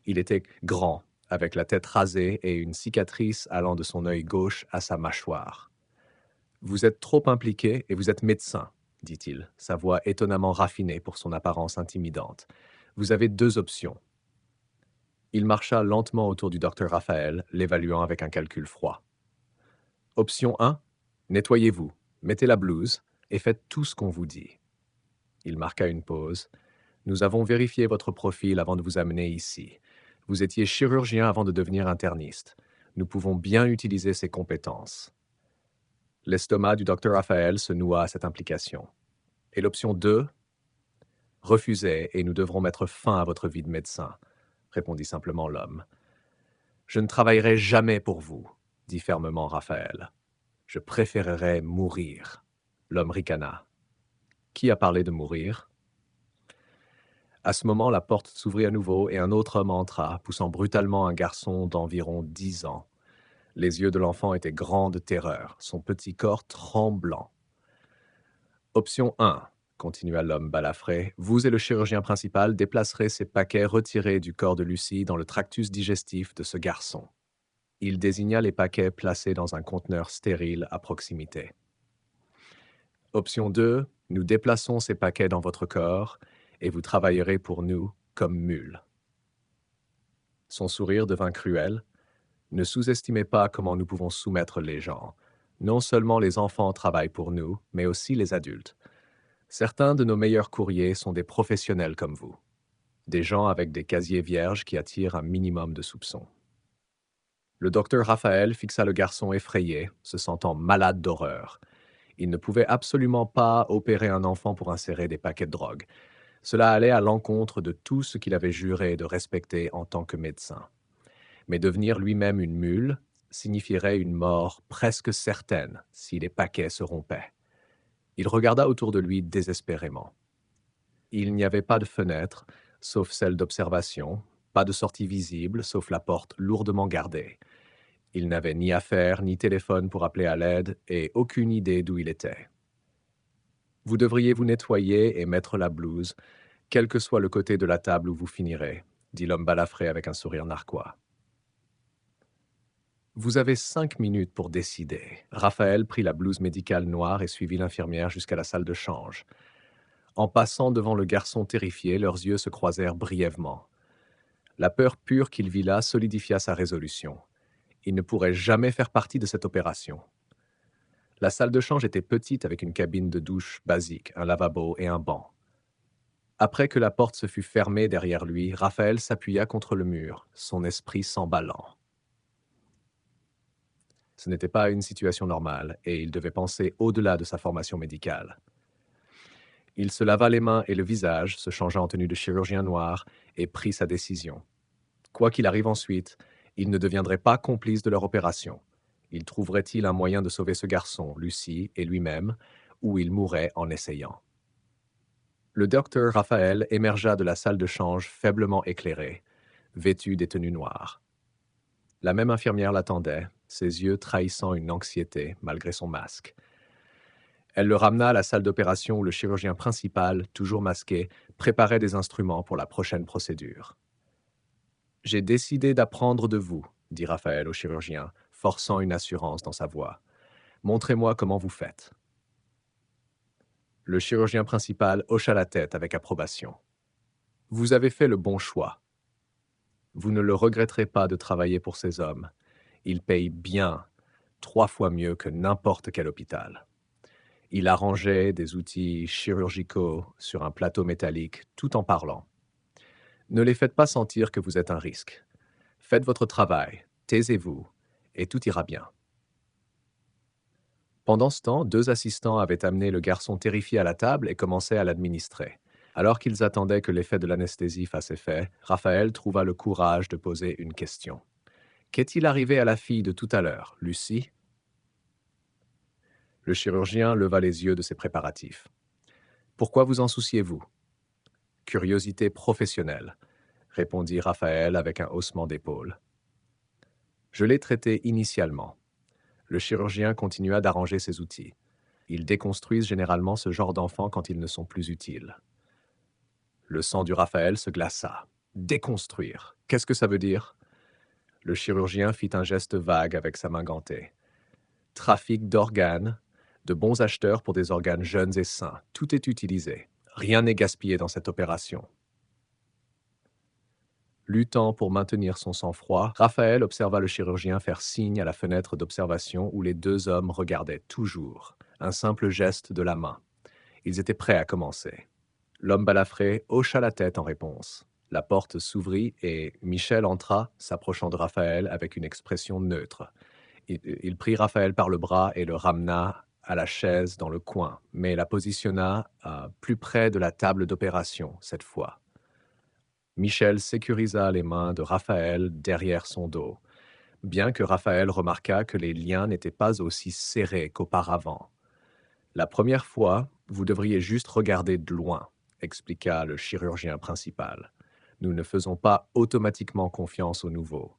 Il était grand, avec la tête rasée et une cicatrice allant de son œil gauche à sa mâchoire. « Vous êtes trop impliqué et vous êtes médecin, dit-il, sa voix étonnamment raffinée pour son apparence intimidante. Vous avez deux options. Il marcha lentement autour du docteur Raphaël, l'évaluant avec un calcul froid. Option 1, nettoyez-vous, mettez la blouse et faites tout ce qu'on vous dit. Il marqua une pause. Nous avons vérifié votre profil avant de vous amener ici. Vous étiez chirurgien avant de devenir interniste. Nous pouvons bien utiliser ces compétences. L'estomac du docteur Raphaël se noua à cette implication. Et l'option 2, refusez et nous devrons mettre fin à votre vie de médecin, répondit simplement l'homme. Je ne travaillerai jamais pour vous, dit fermement Raphaël. Je préférerais mourir. L'homme ricana. Qui a parlé de mourir? À ce moment, la porte s'ouvrit à nouveau et un autre homme entra, poussant brutalement un garçon d'environ 10 ans. Les yeux de l'enfant étaient grands de terreur, son petit corps tremblant. Option 1, continua l'homme balafré, vous et le chirurgien principal déplacerez ces paquets retirés du corps de Lucie dans le tractus digestif de ce garçon. Il désigna les paquets placés dans un conteneur stérile à proximité. Option 2, nous déplaçons ces paquets dans votre corps et vous travaillerez pour nous comme mules. Son sourire devint cruel. Ne sous-estimez pas comment nous pouvons soumettre les gens. Non seulement les enfants travaillent pour nous, mais aussi les adultes. Certains de nos meilleurs courriers sont des professionnels comme vous. Des gens avec des casiers vierges qui attirent un minimum de soupçons. Le docteur Raphaël fixa le garçon effrayé, se sentant malade d'horreur. Il ne pouvait absolument pas opérer un enfant pour insérer des paquets de drogue. Cela allait à l'encontre de tout ce qu'il avait juré de respecter en tant que médecin. Mais devenir lui-même une mule signifierait une mort presque certaine si les paquets se rompaient. Il regarda autour de lui désespérément. Il n'y avait pas de fenêtre, sauf celle d'observation, pas de sortie visible, sauf la porte lourdement gardée. Il n'avait ni affaire ni téléphone pour appeler à l'aide et aucune idée d'où il était. Vous devriez vous nettoyer et mettre la blouse, quel que soit le côté de la table où vous finirez, dit l'homme balafré avec un sourire narquois. Vous avez 5 minutes pour décider. Raphaël prit la blouse médicale noire et suivit l'infirmière jusqu'à la salle de change. En passant devant le garçon terrifié, leurs yeux se croisèrent brièvement. La peur pure qu'il vit là solidifia sa résolution. Il ne pourrait jamais faire partie de cette opération. La salle de change était petite avec une cabine de douche basique, un lavabo et un banc. Après que la porte se fut fermée derrière lui, Raphaël s'appuya contre le mur, son esprit s'emballant. Ce n'était pas une situation normale et il devait penser au-delà de sa formation médicale. Il se lava les mains et le visage, se changea en tenue de chirurgien noir et prit sa décision. Quoi qu'il arrive ensuite, il ne deviendrait pas complice de leur opération. Il trouverait-il un moyen de sauver ce garçon, Lucie et lui-même, ou il mourrait en essayant. Le docteur Raphaël émergea de la salle de change faiblement éclairée, vêtu des tenues noires. La même infirmière l'attendait, ses yeux trahissant une anxiété malgré son masque. Elle le ramena à la salle d'opération où le chirurgien principal, toujours masqué, préparait des instruments pour la prochaine procédure. « J'ai décidé d'apprendre de vous, » dit Raphaël au chirurgien, forçant une assurance dans sa voix. « Montrez-moi comment vous faites. » Le chirurgien principal hocha la tête avec approbation. « Vous avez fait le bon choix. Vous ne le regretterez pas de travailler pour ces hommes. Ils payent bien, 3 fois mieux que n'importe quel hôpital. Il arrangeait des outils chirurgicaux sur un plateau métallique tout en parlant. Ne les faites pas sentir que vous êtes un risque. Faites votre travail, taisez-vous, et tout ira bien. Pendant ce temps, 2 assistants avaient amené le garçon terrifié à la table et commençaient à l'administrer. Alors qu'ils attendaient que l'effet de l'anesthésie fasse effet, Raphaël trouva le courage de poser une question. Qu'est-il arrivé à la fille de tout à l'heure, Lucie? Le chirurgien leva les yeux de ses préparatifs. Pourquoi vous en souciez-vous? Curiosité professionnelle, répondit Raphaël avec un haussement d'épaule. Je l'ai traité initialement. Le chirurgien continua d'arranger ses outils. Ils déconstruisent généralement ce genre d'enfants quand ils ne sont plus utiles. Le sang du Raphaël se glaça. Déconstruire. Qu'est-ce que ça veut dire? Le chirurgien fit un geste vague avec sa main gantée. Trafic d'organes, de bons acheteurs pour des organes jeunes et sains. Tout est utilisé. Rien n'est gaspillé dans cette opération. Luttant pour maintenir son sang-froid, Raphaël observa le chirurgien faire signe à la fenêtre d'observation où les 2 hommes regardaient toujours. Un simple geste de la main. Ils étaient prêts à commencer. L'homme balafré hocha la tête en réponse. La porte s'ouvrit et Michel entra, s'approchant de Raphaël avec une expression neutre. Il prit Raphaël par le bras et le ramena à la chaise dans le coin, mais la positionna plus près de la table d'opération cette fois. Michel sécurisa les mains de Raphaël derrière son dos, bien que Raphaël remarqua que les liens n'étaient pas aussi serrés qu'auparavant. La première fois, vous devriez juste regarder de loin, expliqua le chirurgien principal. Nous ne faisons pas automatiquement confiance au nouveau.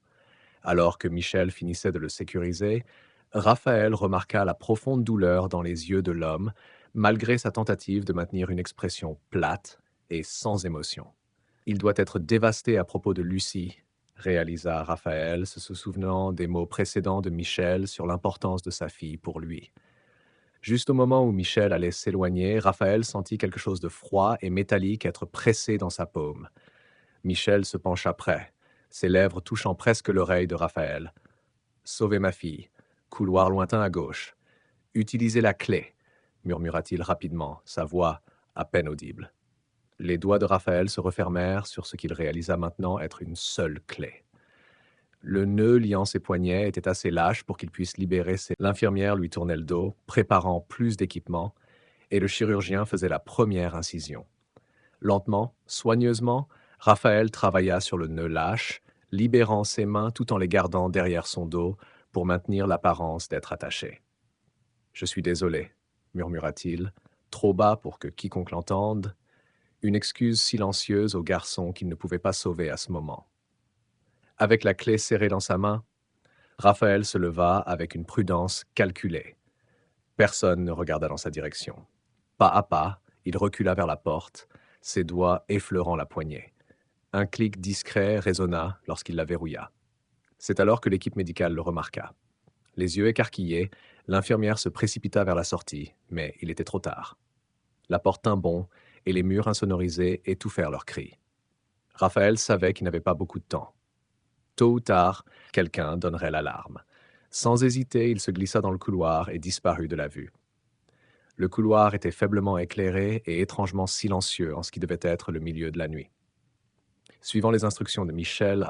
Alors que Michel finissait de le sécuriser, Raphaël remarqua la profonde douleur dans les yeux de l'homme, malgré sa tentative de maintenir une expression plate et sans émotion. Il doit être dévasté à propos de Lucie, réalisa Raphaël, se souvenant des mots précédents de Michel sur l'importance de sa fille pour lui. Juste au moment où Michel allait s'éloigner, Raphaël sentit quelque chose de froid et métallique être pressé dans sa paume. Michel se pencha près, ses lèvres touchant presque l'oreille de Raphaël. « Sauvez ma fille. Couloir lointain à gauche. Utilisez la clé, murmura-t-il rapidement, sa voix à peine audible. Les doigts de Raphaël se refermèrent sur ce qu'il réalisa maintenant être une seule clé. Le nœud liant ses poignets était assez lâche pour qu'il puisse libérer ses... L'infirmière lui tournait le dos, préparant plus d'équipement, et le chirurgien faisait la première incision. Lentement, soigneusement, Raphaël travailla sur le nœud lâche, libérant ses mains tout en les gardant derrière son dos pour maintenir l'apparence d'être attaché. « Je suis désolé, » murmura-t-il, trop bas pour que quiconque l'entende, une excuse silencieuse au garçon qu'il ne pouvait pas sauver à ce moment. Avec la clé serrée dans sa main, Raphaël se leva avec une prudence calculée. Personne ne regarda dans sa direction. Pas à pas, il recula vers la porte, ses doigts effleurant la poignée. Un clic discret résonna lorsqu'il la verrouilla. C'est alors que l'équipe médicale le remarqua. Les yeux écarquillés, l'infirmière se précipita vers la sortie, mais il était trop tard. La porte tint bon, et les murs insonorisés étouffèrent leurs cris. Raphaël savait qu'il n'avait pas beaucoup de temps. Tôt ou tard, quelqu'un donnerait l'alarme. Sans hésiter, il se glissa dans le couloir et disparut de la vue. Le couloir était faiblement éclairé et étrangement silencieux en ce qui devait être le milieu de la nuit. Suivant les instructions de Michel,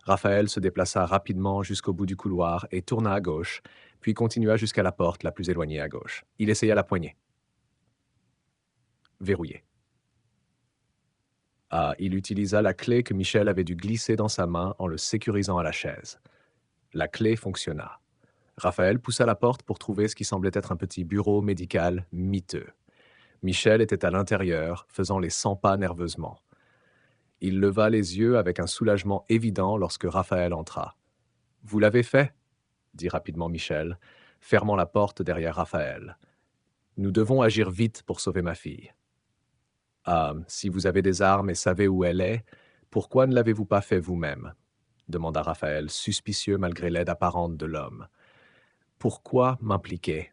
Raphaël se déplaça rapidement jusqu'au bout du couloir et tourna à gauche, puis continua jusqu'à la porte la plus éloignée à gauche. Il essaya la poignée. Verrouillée. Il utilisa la clé que Michel avait dû glisser dans sa main en le sécurisant à la chaise. La clé fonctionna. Raphaël poussa la porte pour trouver ce qui semblait être un petit bureau médical miteux. Michel était à l'intérieur, faisant les 100 pas nerveusement. Il leva les yeux avec un soulagement évident lorsque Raphaël entra. « Vous l'avez fait ?» dit rapidement Michel, fermant la porte derrière Raphaël. « Nous devons agir vite pour sauver ma fille. » « Si vous avez des armes et savez où elle est, pourquoi ne l'avez-vous pas fait vous-même » demanda Raphaël, suspicieux malgré l'aide apparente de l'homme. « Pourquoi m'impliquer »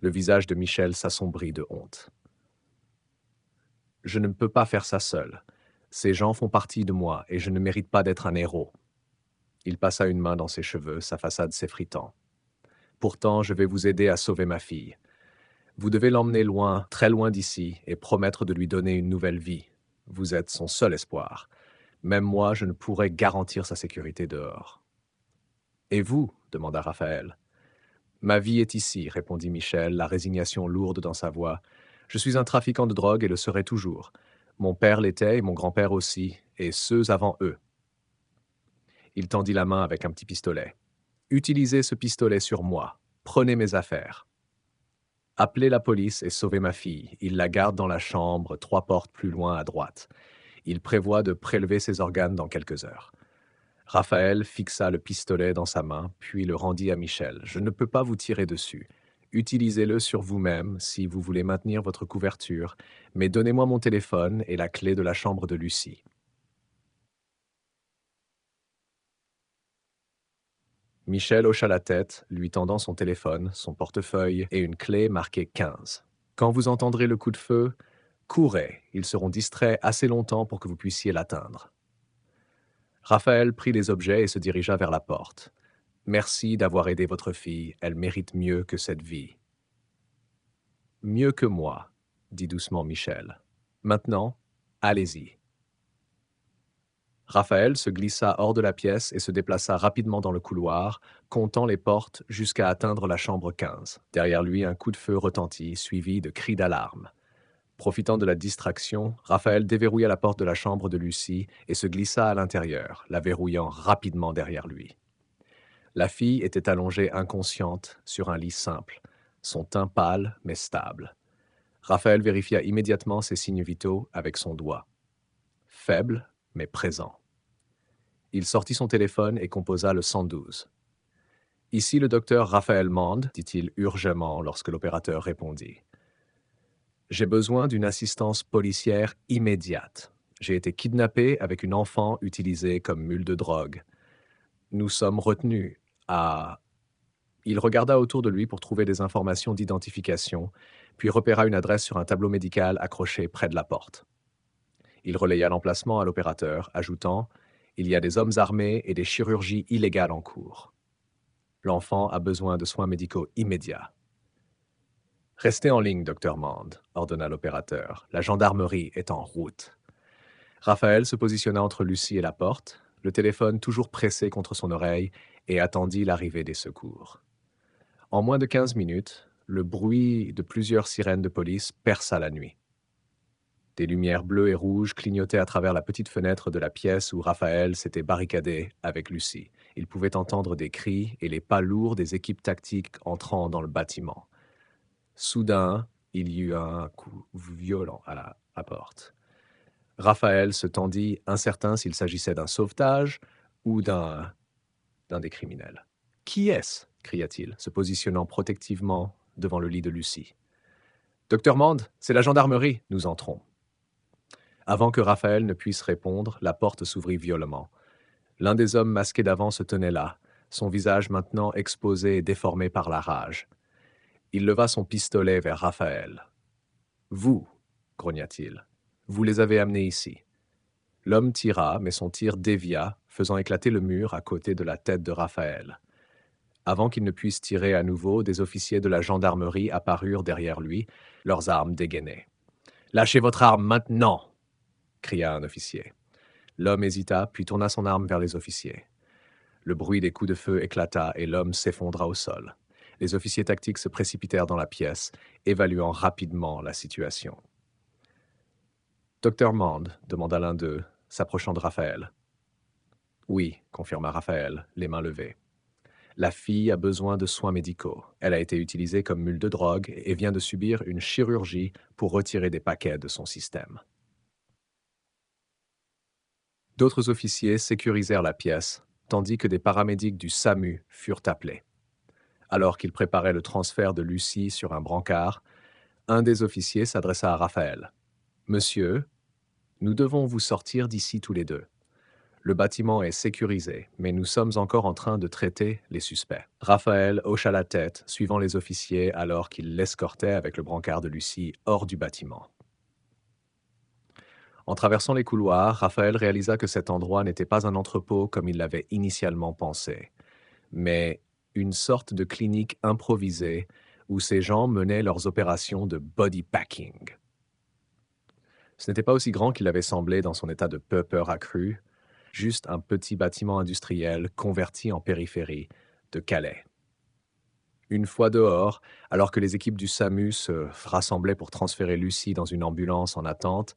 Le visage de Michel s'assombrit de honte. « Je ne peux pas faire ça seul. Ces gens font partie de moi et je ne mérite pas d'être un héros. » Il passa une main dans ses cheveux, sa façade s'effritant. Pourtant, je vais vous aider à sauver ma fille. Vous devez l'emmener loin, très loin d'ici, et promettre de lui donner une nouvelle vie. Vous êtes son seul espoir. Même moi, je ne pourrais garantir sa sécurité dehors. Et vous? Demanda Raphaël. Ma vie est ici, répondit Michel, la résignation lourde dans sa voix. Je suis un trafiquant de drogue et le serai toujours. Mon père l'était et mon grand-père aussi, et ceux avant eux. Il tendit la main avec un petit pistolet. Utilisez ce pistolet sur moi. Prenez mes affaires. Appelez la police et sauvez ma fille. Il la garde dans la chambre, 3 portes plus loin à droite. Il prévoit de prélever ses organes dans quelques heures. Raphaël fixa le pistolet dans sa main, puis le rendit à Michel. Je ne peux pas vous tirer dessus. Utilisez-le sur vous-même si vous voulez maintenir votre couverture, mais donnez-moi mon téléphone et la clé de la chambre de Lucie. Michel hocha la tête, lui tendant son téléphone, son portefeuille et une clé marquée 15. Quand vous entendrez le coup de feu, courez, ils seront distraits assez longtemps pour que vous puissiez l'atteindre. Raphaël prit les objets et se dirigea vers la porte. Merci d'avoir aidé votre fille, elle mérite mieux que cette vie. Mieux que moi, dit doucement Michel. Maintenant, allez-y. Raphaël se glissa hors de la pièce et se déplaça rapidement dans le couloir, comptant les portes jusqu'à atteindre la chambre 15. Derrière lui, un coup de feu retentit, suivi de cris d'alarme. Profitant de la distraction, Raphaël déverrouilla la porte de la chambre de Lucie et se glissa à l'intérieur, la verrouillant rapidement derrière lui. La fille était allongée inconsciente sur un lit simple, son teint pâle mais stable. Raphaël vérifia immédiatement ses signes vitaux avec son doigt. Faible mais présent. Il sortit son téléphone et composa le 112. « Ici le docteur Raphaël Mande, dit-il urgemment lorsque l'opérateur répondit. J'ai besoin d'une assistance policière immédiate. J'ai été kidnappé avec une enfant utilisée comme mule de drogue. Nous sommes retenus à... » Il regarda autour de lui pour trouver des informations d'identification, puis repéra une adresse sur un tableau médical accroché près de la porte. Il relaya l'emplacement à l'opérateur, ajoutant « Il y a des hommes armés et des chirurgies illégales en cours. L'enfant a besoin de soins médicaux immédiats. » « Restez en ligne, docteur Mande, » ordonna l'opérateur. « La gendarmerie est en route. » Raphaël se positionna entre Lucie et la porte, le téléphone toujours pressé contre son oreille, et attendit l'arrivée des secours. En moins de 15 minutes, le bruit de plusieurs sirènes de police perça la nuit. Des lumières bleues et rouges clignotaient à travers la petite fenêtre de la pièce où Raphaël s'était barricadé avec Lucie. Il pouvait entendre des cris et les pas lourds des équipes tactiques entrant dans le bâtiment. Soudain, il y eut un coup violent à la porte. Raphaël se tendit, incertain s'il s'agissait d'un sauvetage ou d'un des criminels. « Qui est-ce » cria-t-il, se positionnant protectivement devant le lit de Lucie. « Docteur Mande, c'est la gendarmerie, nous entrons. » Avant que Raphaël ne puisse répondre, la porte s'ouvrit violemment. L'un des hommes masqués d'avant se tenait là, son visage maintenant exposé et déformé par la rage. Il leva son pistolet vers Raphaël. « Vous, » grogna-t-il, « vous les avez amenés ici. » L'homme tira, mais son tir dévia, faisant éclater le mur à côté de la tête de Raphaël. Avant qu'il ne puisse tirer à nouveau, des officiers de la gendarmerie apparurent derrière lui, leurs armes dégainées. « Lâchez votre arme maintenant !» cria un officier. L'homme hésita, puis tourna son arme vers les officiers. Le bruit des coups de feu éclata et l'homme s'effondra au sol. Les officiers tactiques se précipitèrent dans la pièce, évaluant rapidement la situation. « Docteur Mande » demanda l'un d'eux, s'approchant de Raphaël. « Oui » confirma Raphaël, les mains levées. « La fille a besoin de soins médicaux. Elle a été utilisée comme mule de drogue et vient de subir une chirurgie pour retirer des paquets de son système. » D'autres officiers sécurisèrent la pièce, tandis que des paramédics du SAMU furent appelés. Alors qu'ils préparaient le transfert de Lucie sur un brancard, un des officiers s'adressa à Raphaël. « Monsieur, nous devons vous sortir d'ici tous les deux. Le bâtiment est sécurisé, mais nous sommes encore en train de traiter les suspects. » Raphaël hocha la tête, suivant les officiers alors qu'ils l'escortaient avec le brancard de Lucie hors du bâtiment. En traversant les couloirs, Raphaël réalisa que cet endroit n'était pas un entrepôt comme il l'avait initialement pensé, mais une sorte de clinique improvisée où ces gens menaient leurs opérations de body packing. Ce n'était pas aussi grand qu'il avait semblé dans son état de peur accru, juste un petit bâtiment industriel converti en périphérie de Calais. Une fois dehors, alors que les équipes du SAMU se rassemblaient pour transférer Lucie dans une ambulance en attente,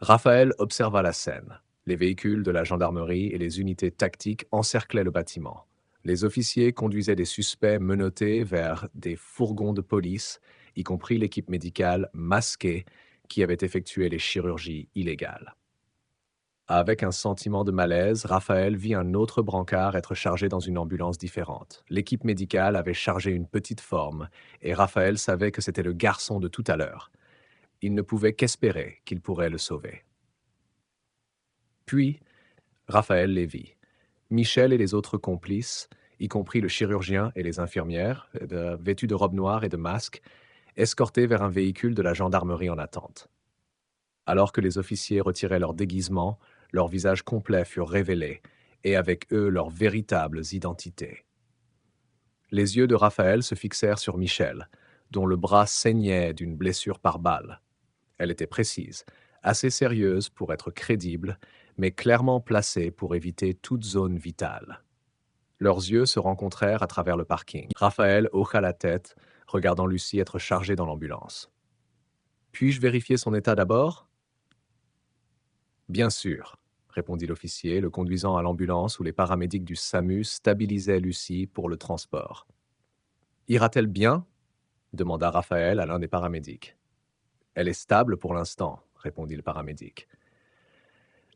Raphaël observa la scène. Les véhicules de la gendarmerie et les unités tactiques encerclaient le bâtiment. Les officiers conduisaient des suspects menottés vers des fourgons de police, y compris l'équipe médicale masquée qui avait effectué les chirurgies illégales. Avec un sentiment de malaise, Raphaël vit un autre brancard être chargé dans une ambulance différente. L'équipe médicale avait chargé une petite forme, et Raphaël savait que c'était le garçon de tout à l'heure. Il ne pouvait qu'espérer qu'il pourrait le sauver. Puis, Raphaël les vit. Michel et les autres complices, y compris le chirurgien et les infirmières, vêtus de robes noires et de masques, escortés vers un véhicule de la gendarmerie en attente. Alors que les officiers retiraient leurs déguisements, leurs visages complets furent révélés, et avec eux leurs véritables identités. Les yeux de Raphaël se fixèrent sur Michel, dont le bras saignait d'une blessure par balle. Elle était précise, assez sérieuse pour être crédible, mais clairement placée pour éviter toute zone vitale. Leurs yeux se rencontrèrent à travers le parking. Raphaël hocha la tête, regardant Lucie être chargée dans l'ambulance. « Puis-je vérifier son état d'abord » ? « Bien sûr, » répondit l'officier, le conduisant à l'ambulance où les paramédics du SAMU stabilisaient Lucie pour le transport. « Ira-t-elle bien » demanda Raphaël à l'un des paramédics. « Elle est stable pour l'instant, » répondit le paramédic.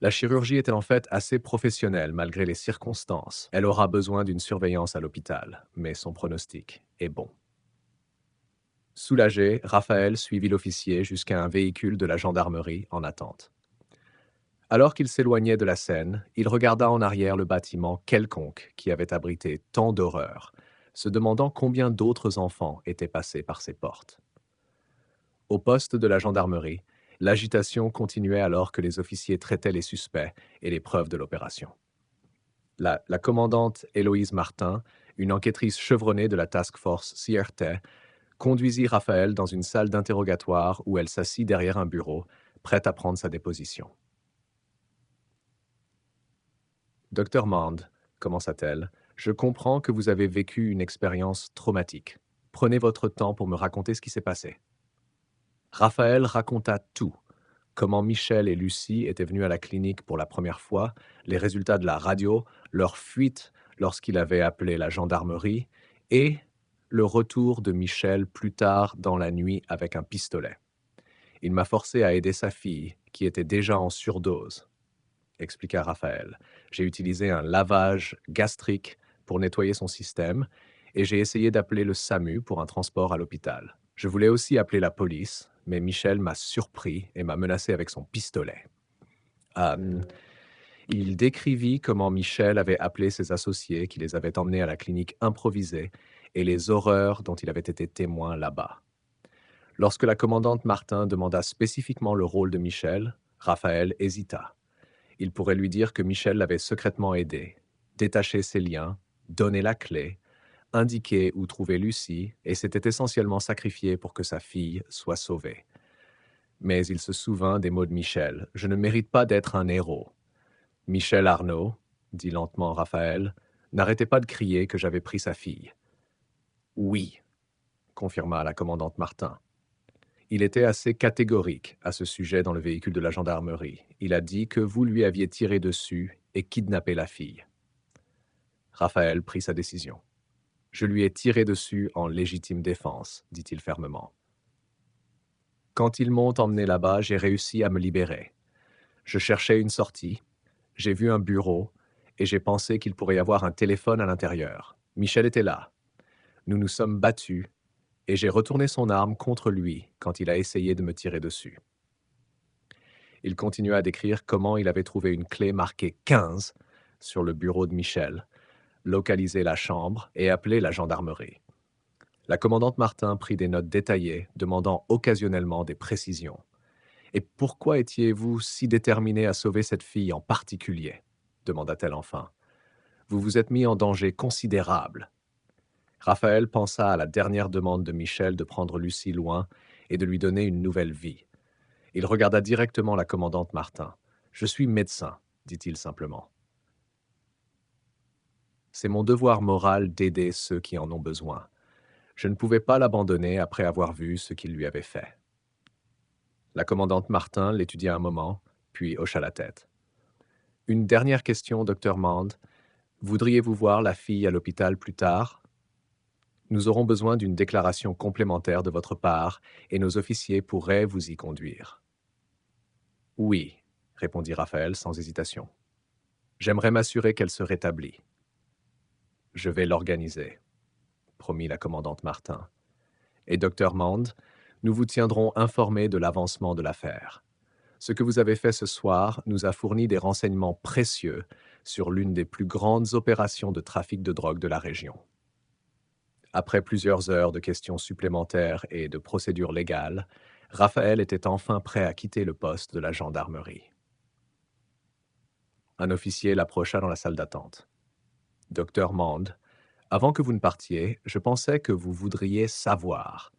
La chirurgie était en fait assez professionnelle malgré les circonstances. Elle aura besoin d'une surveillance à l'hôpital, mais son pronostic est bon. Soulagé, Raphaël suivit l'officier jusqu'à un véhicule de la gendarmerie en attente. Alors qu'il s'éloignait de la scène, il regarda en arrière le bâtiment quelconque qui avait abrité tant d'horreurs, se demandant combien d'autres enfants étaient passés par ces portes. Au poste de la gendarmerie, l'agitation continuait alors que les officiers traitaient les suspects et les preuves de l'opération. La commandante Héloïse Martin, une enquêtrice chevronnée de la Task Force Sierra, conduisit Raphaël dans une salle d'interrogatoire où elle s'assit derrière un bureau, prête à prendre sa déposition. « Docteur Mand, commença-t-elle, je comprends que vous avez vécu une expérience traumatique. Prenez votre temps pour me raconter ce qui s'est passé. » Raphaël raconta tout, comment Michel et Lucie étaient venus à la clinique pour la première fois, les résultats de la radio, leur fuite lorsqu'il avait appelé la gendarmerie et le retour de Michel plus tard dans la nuit avec un pistolet. « Il m'a forcé à aider sa fille, qui était déjà en surdose, » expliqua Raphaël. « J'ai utilisé un lavage gastrique pour nettoyer son système et j'ai essayé d'appeler le SAMU pour un transport à l'hôpital. Je voulais aussi appeler la police, mais Michel m'a surpris et m'a menacé avec son pistolet. » Il décrivit comment Michel avait appelé ses associés qui les avaient emmenés à la clinique improvisée et les horreurs dont il avait été témoin là-bas. Lorsque la commandante Martin demanda spécifiquement le rôle de Michel, Raphaël hésita. Il pourrait lui dire que Michel l'avait secrètement aidé, détaché ses liens, donné la clé, indiqué où trouver Lucie et s'était essentiellement sacrifié pour que sa fille soit sauvée. Mais il se souvint des mots de Michel. « Je ne mérite pas d'être un héros. » « Michel Arnaud, » dit lentement Raphaël, « n'arrêtez pas de crier que j'avais pris sa fille. »« Oui, » confirma la commandante Martin. Il était assez catégorique à ce sujet dans le véhicule de la gendarmerie. Il a dit que vous lui aviez tiré dessus et kidnappé la fille. Raphaël prit sa décision. « Je lui ai tiré dessus en légitime défense, » dit-il fermement. « Quand ils m'ont emmené là-bas, j'ai réussi à me libérer. Je cherchais une sortie. J'ai vu un bureau et j'ai pensé qu'il pourrait y avoir un téléphone à l'intérieur. Michel était là. Nous nous sommes battus et j'ai retourné son arme contre lui quand il a essayé de me tirer dessus. » Il continua à décrire comment il avait trouvé une clé marquée 15 sur le bureau de Michel, localisé la chambre et appelé la gendarmerie. La commandante Martin prit des notes détaillées, demandant occasionnellement des précisions. « Et pourquoi étiez-vous si déterminé à sauver cette fille en particulier ?» demanda-t-elle enfin. « Vous vous êtes mis en danger considérable. » Raphaël pensa à la dernière demande de Michel de prendre Lucie loin et de lui donner une nouvelle vie. Il regarda directement la commandante Martin. « Je suis médecin, dit-il simplement. C'est mon devoir moral d'aider ceux qui en ont besoin. Je ne pouvais pas l'abandonner après avoir vu ce qu'il lui avait fait. » La commandante Martin l'étudia un moment, puis hocha la tête. « Une dernière question, docteur Mand. Voudriez-vous voir la fille à l'hôpital plus tard? Nous aurons besoin d'une déclaration complémentaire de votre part et nos officiers pourraient vous y conduire. » « Oui, » répondit Raphaël sans hésitation. « J'aimerais m'assurer qu'elle se rétablit. »« Je vais l'organiser, » promit la commandante Martin. « Et docteur Mand, nous vous tiendrons informé de l'avancement de l'affaire. Ce que vous avez fait ce soir nous a fourni des renseignements précieux sur l'une des plus grandes opérations de trafic de drogue de la région. » Après plusieurs heures de questions supplémentaires et de procédures légales, Raphaël était enfin prêt à quitter le poste de la gendarmerie. Un officier l'approcha dans la salle d'attente. « Docteur Mand, avant que vous ne partiez, je pensais que vous voudriez savoir.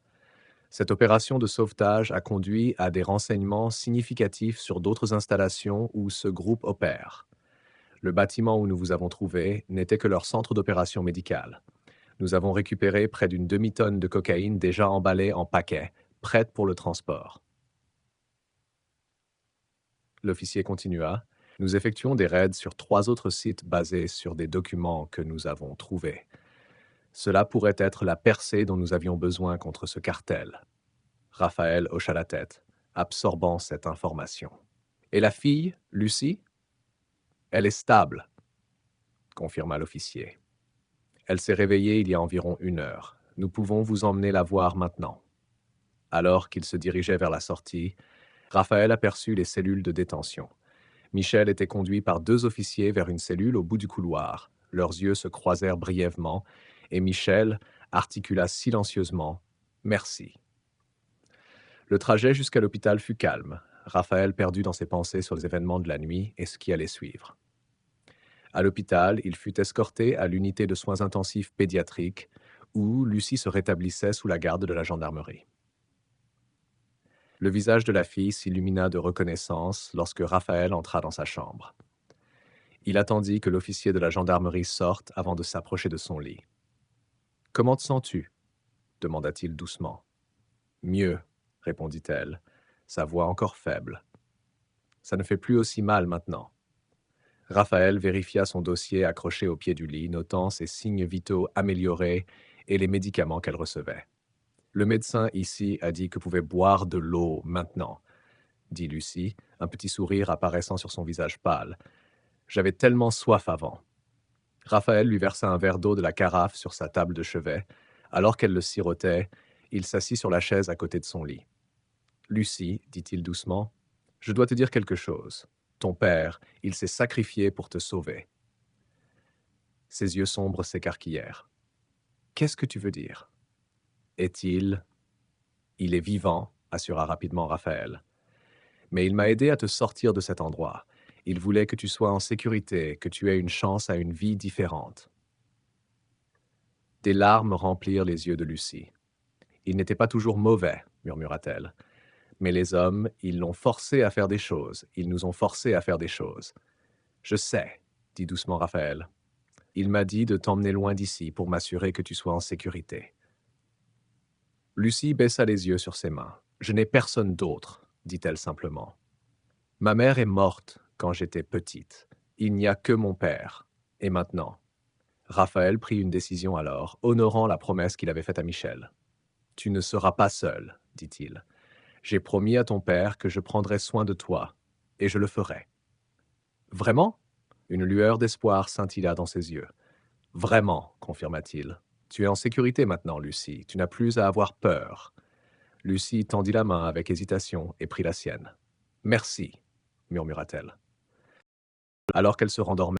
Cette opération de sauvetage a conduit à des renseignements significatifs sur d'autres installations où ce groupe opère. Le bâtiment où nous vous avons trouvé n'était que leur centre d'opération médicale. Nous avons récupéré près d'une demi-tonne de cocaïne déjà emballée en paquets, prête pour le transport. » L'officier continua. « Nous effectuons des raids sur 3 autres sites basés sur des documents que nous avons trouvés. Cela pourrait être la percée dont nous avions besoin contre ce cartel. » Raphaël hocha la tête, absorbant cette information. « Et la fille, Lucie? »« Elle est stable, » confirma l'officier. « Elle s'est réveillée il y a environ 1 heure. Nous pouvons vous emmener la voir maintenant. » Alors qu'il se dirigeait vers la sortie, Raphaël aperçut les cellules de détention. Michel était conduit par 2 officiers vers une cellule au bout du couloir. Leurs yeux se croisèrent brièvement, et Michel articula silencieusement « Merci ». Le trajet jusqu'à l'hôpital fut calme. Raphaël perdu dans ses pensées sur les événements de la nuit et ce qui allait suivre. À l'hôpital, il fut escorté à l'unité de soins intensifs pédiatriques, où Lucie se rétablissait sous la garde de la gendarmerie. Le visage de la fille s'illumina de reconnaissance lorsque Raphaël entra dans sa chambre. Il attendit que l'officier de la gendarmerie sorte avant de s'approcher de son lit. « Comment te sens-tu » demanda-t-il doucement. « Mieux, » répondit-elle, sa voix encore faible. « Ça ne fait plus aussi mal maintenant. » Raphaël vérifia son dossier accroché au pied du lit, notant ses signes vitaux améliorés et les médicaments qu'elle recevait. « Le médecin ici a dit que pouvait boire de l'eau maintenant, » dit Lucie, un petit sourire apparaissant sur son visage pâle. « J'avais tellement soif avant. » Raphaël lui versa un verre d'eau de la carafe sur sa table de chevet. Alors qu'elle le sirotait, il s'assit sur la chaise à côté de son lit. « Lucie, dit-il doucement, je dois te dire quelque chose. Ton père, il s'est sacrifié pour te sauver. » Ses yeux sombres s'écarquillèrent. « Qu'est-ce que tu veux dire? Est-il... » « Il est vivant, » assura rapidement Raphaël. « Mais il m'a aidé à te sortir de cet endroit. Il voulait que tu sois en sécurité, que tu aies une chance à une vie différente. » Des larmes remplirent les yeux de Lucie. « Il n'était pas toujours mauvais, » murmura-t-elle. « Mais les hommes, ils l'ont forcé à faire des choses. Ils nous ont forcés à faire des choses. »« Je sais, » dit doucement Raphaël. « Il m'a dit de t'emmener loin d'ici pour m'assurer que tu sois en sécurité. » Lucie baissa les yeux sur ses mains. « Je n'ai personne d'autre, » dit-elle simplement. « Ma mère est morte quand j'étais petite. Il n'y a que mon père. Et maintenant ?» Raphaël prit une décision alors, honorant la promesse qu'il avait faite à Michel. « Tu ne seras pas seul, » dit-il. « J'ai promis à ton père que je prendrai soin de toi, et je le ferai. »« Vraiment ?» Une lueur d'espoir scintilla dans ses yeux. « Vraiment, » confirma-t-il. « Tu es en sécurité maintenant, Lucie. Tu n'as plus à avoir peur. » Lucie tendit la main avec hésitation et prit la sienne. « Merci, » murmura-t-elle. Alors qu'elle se rendormait,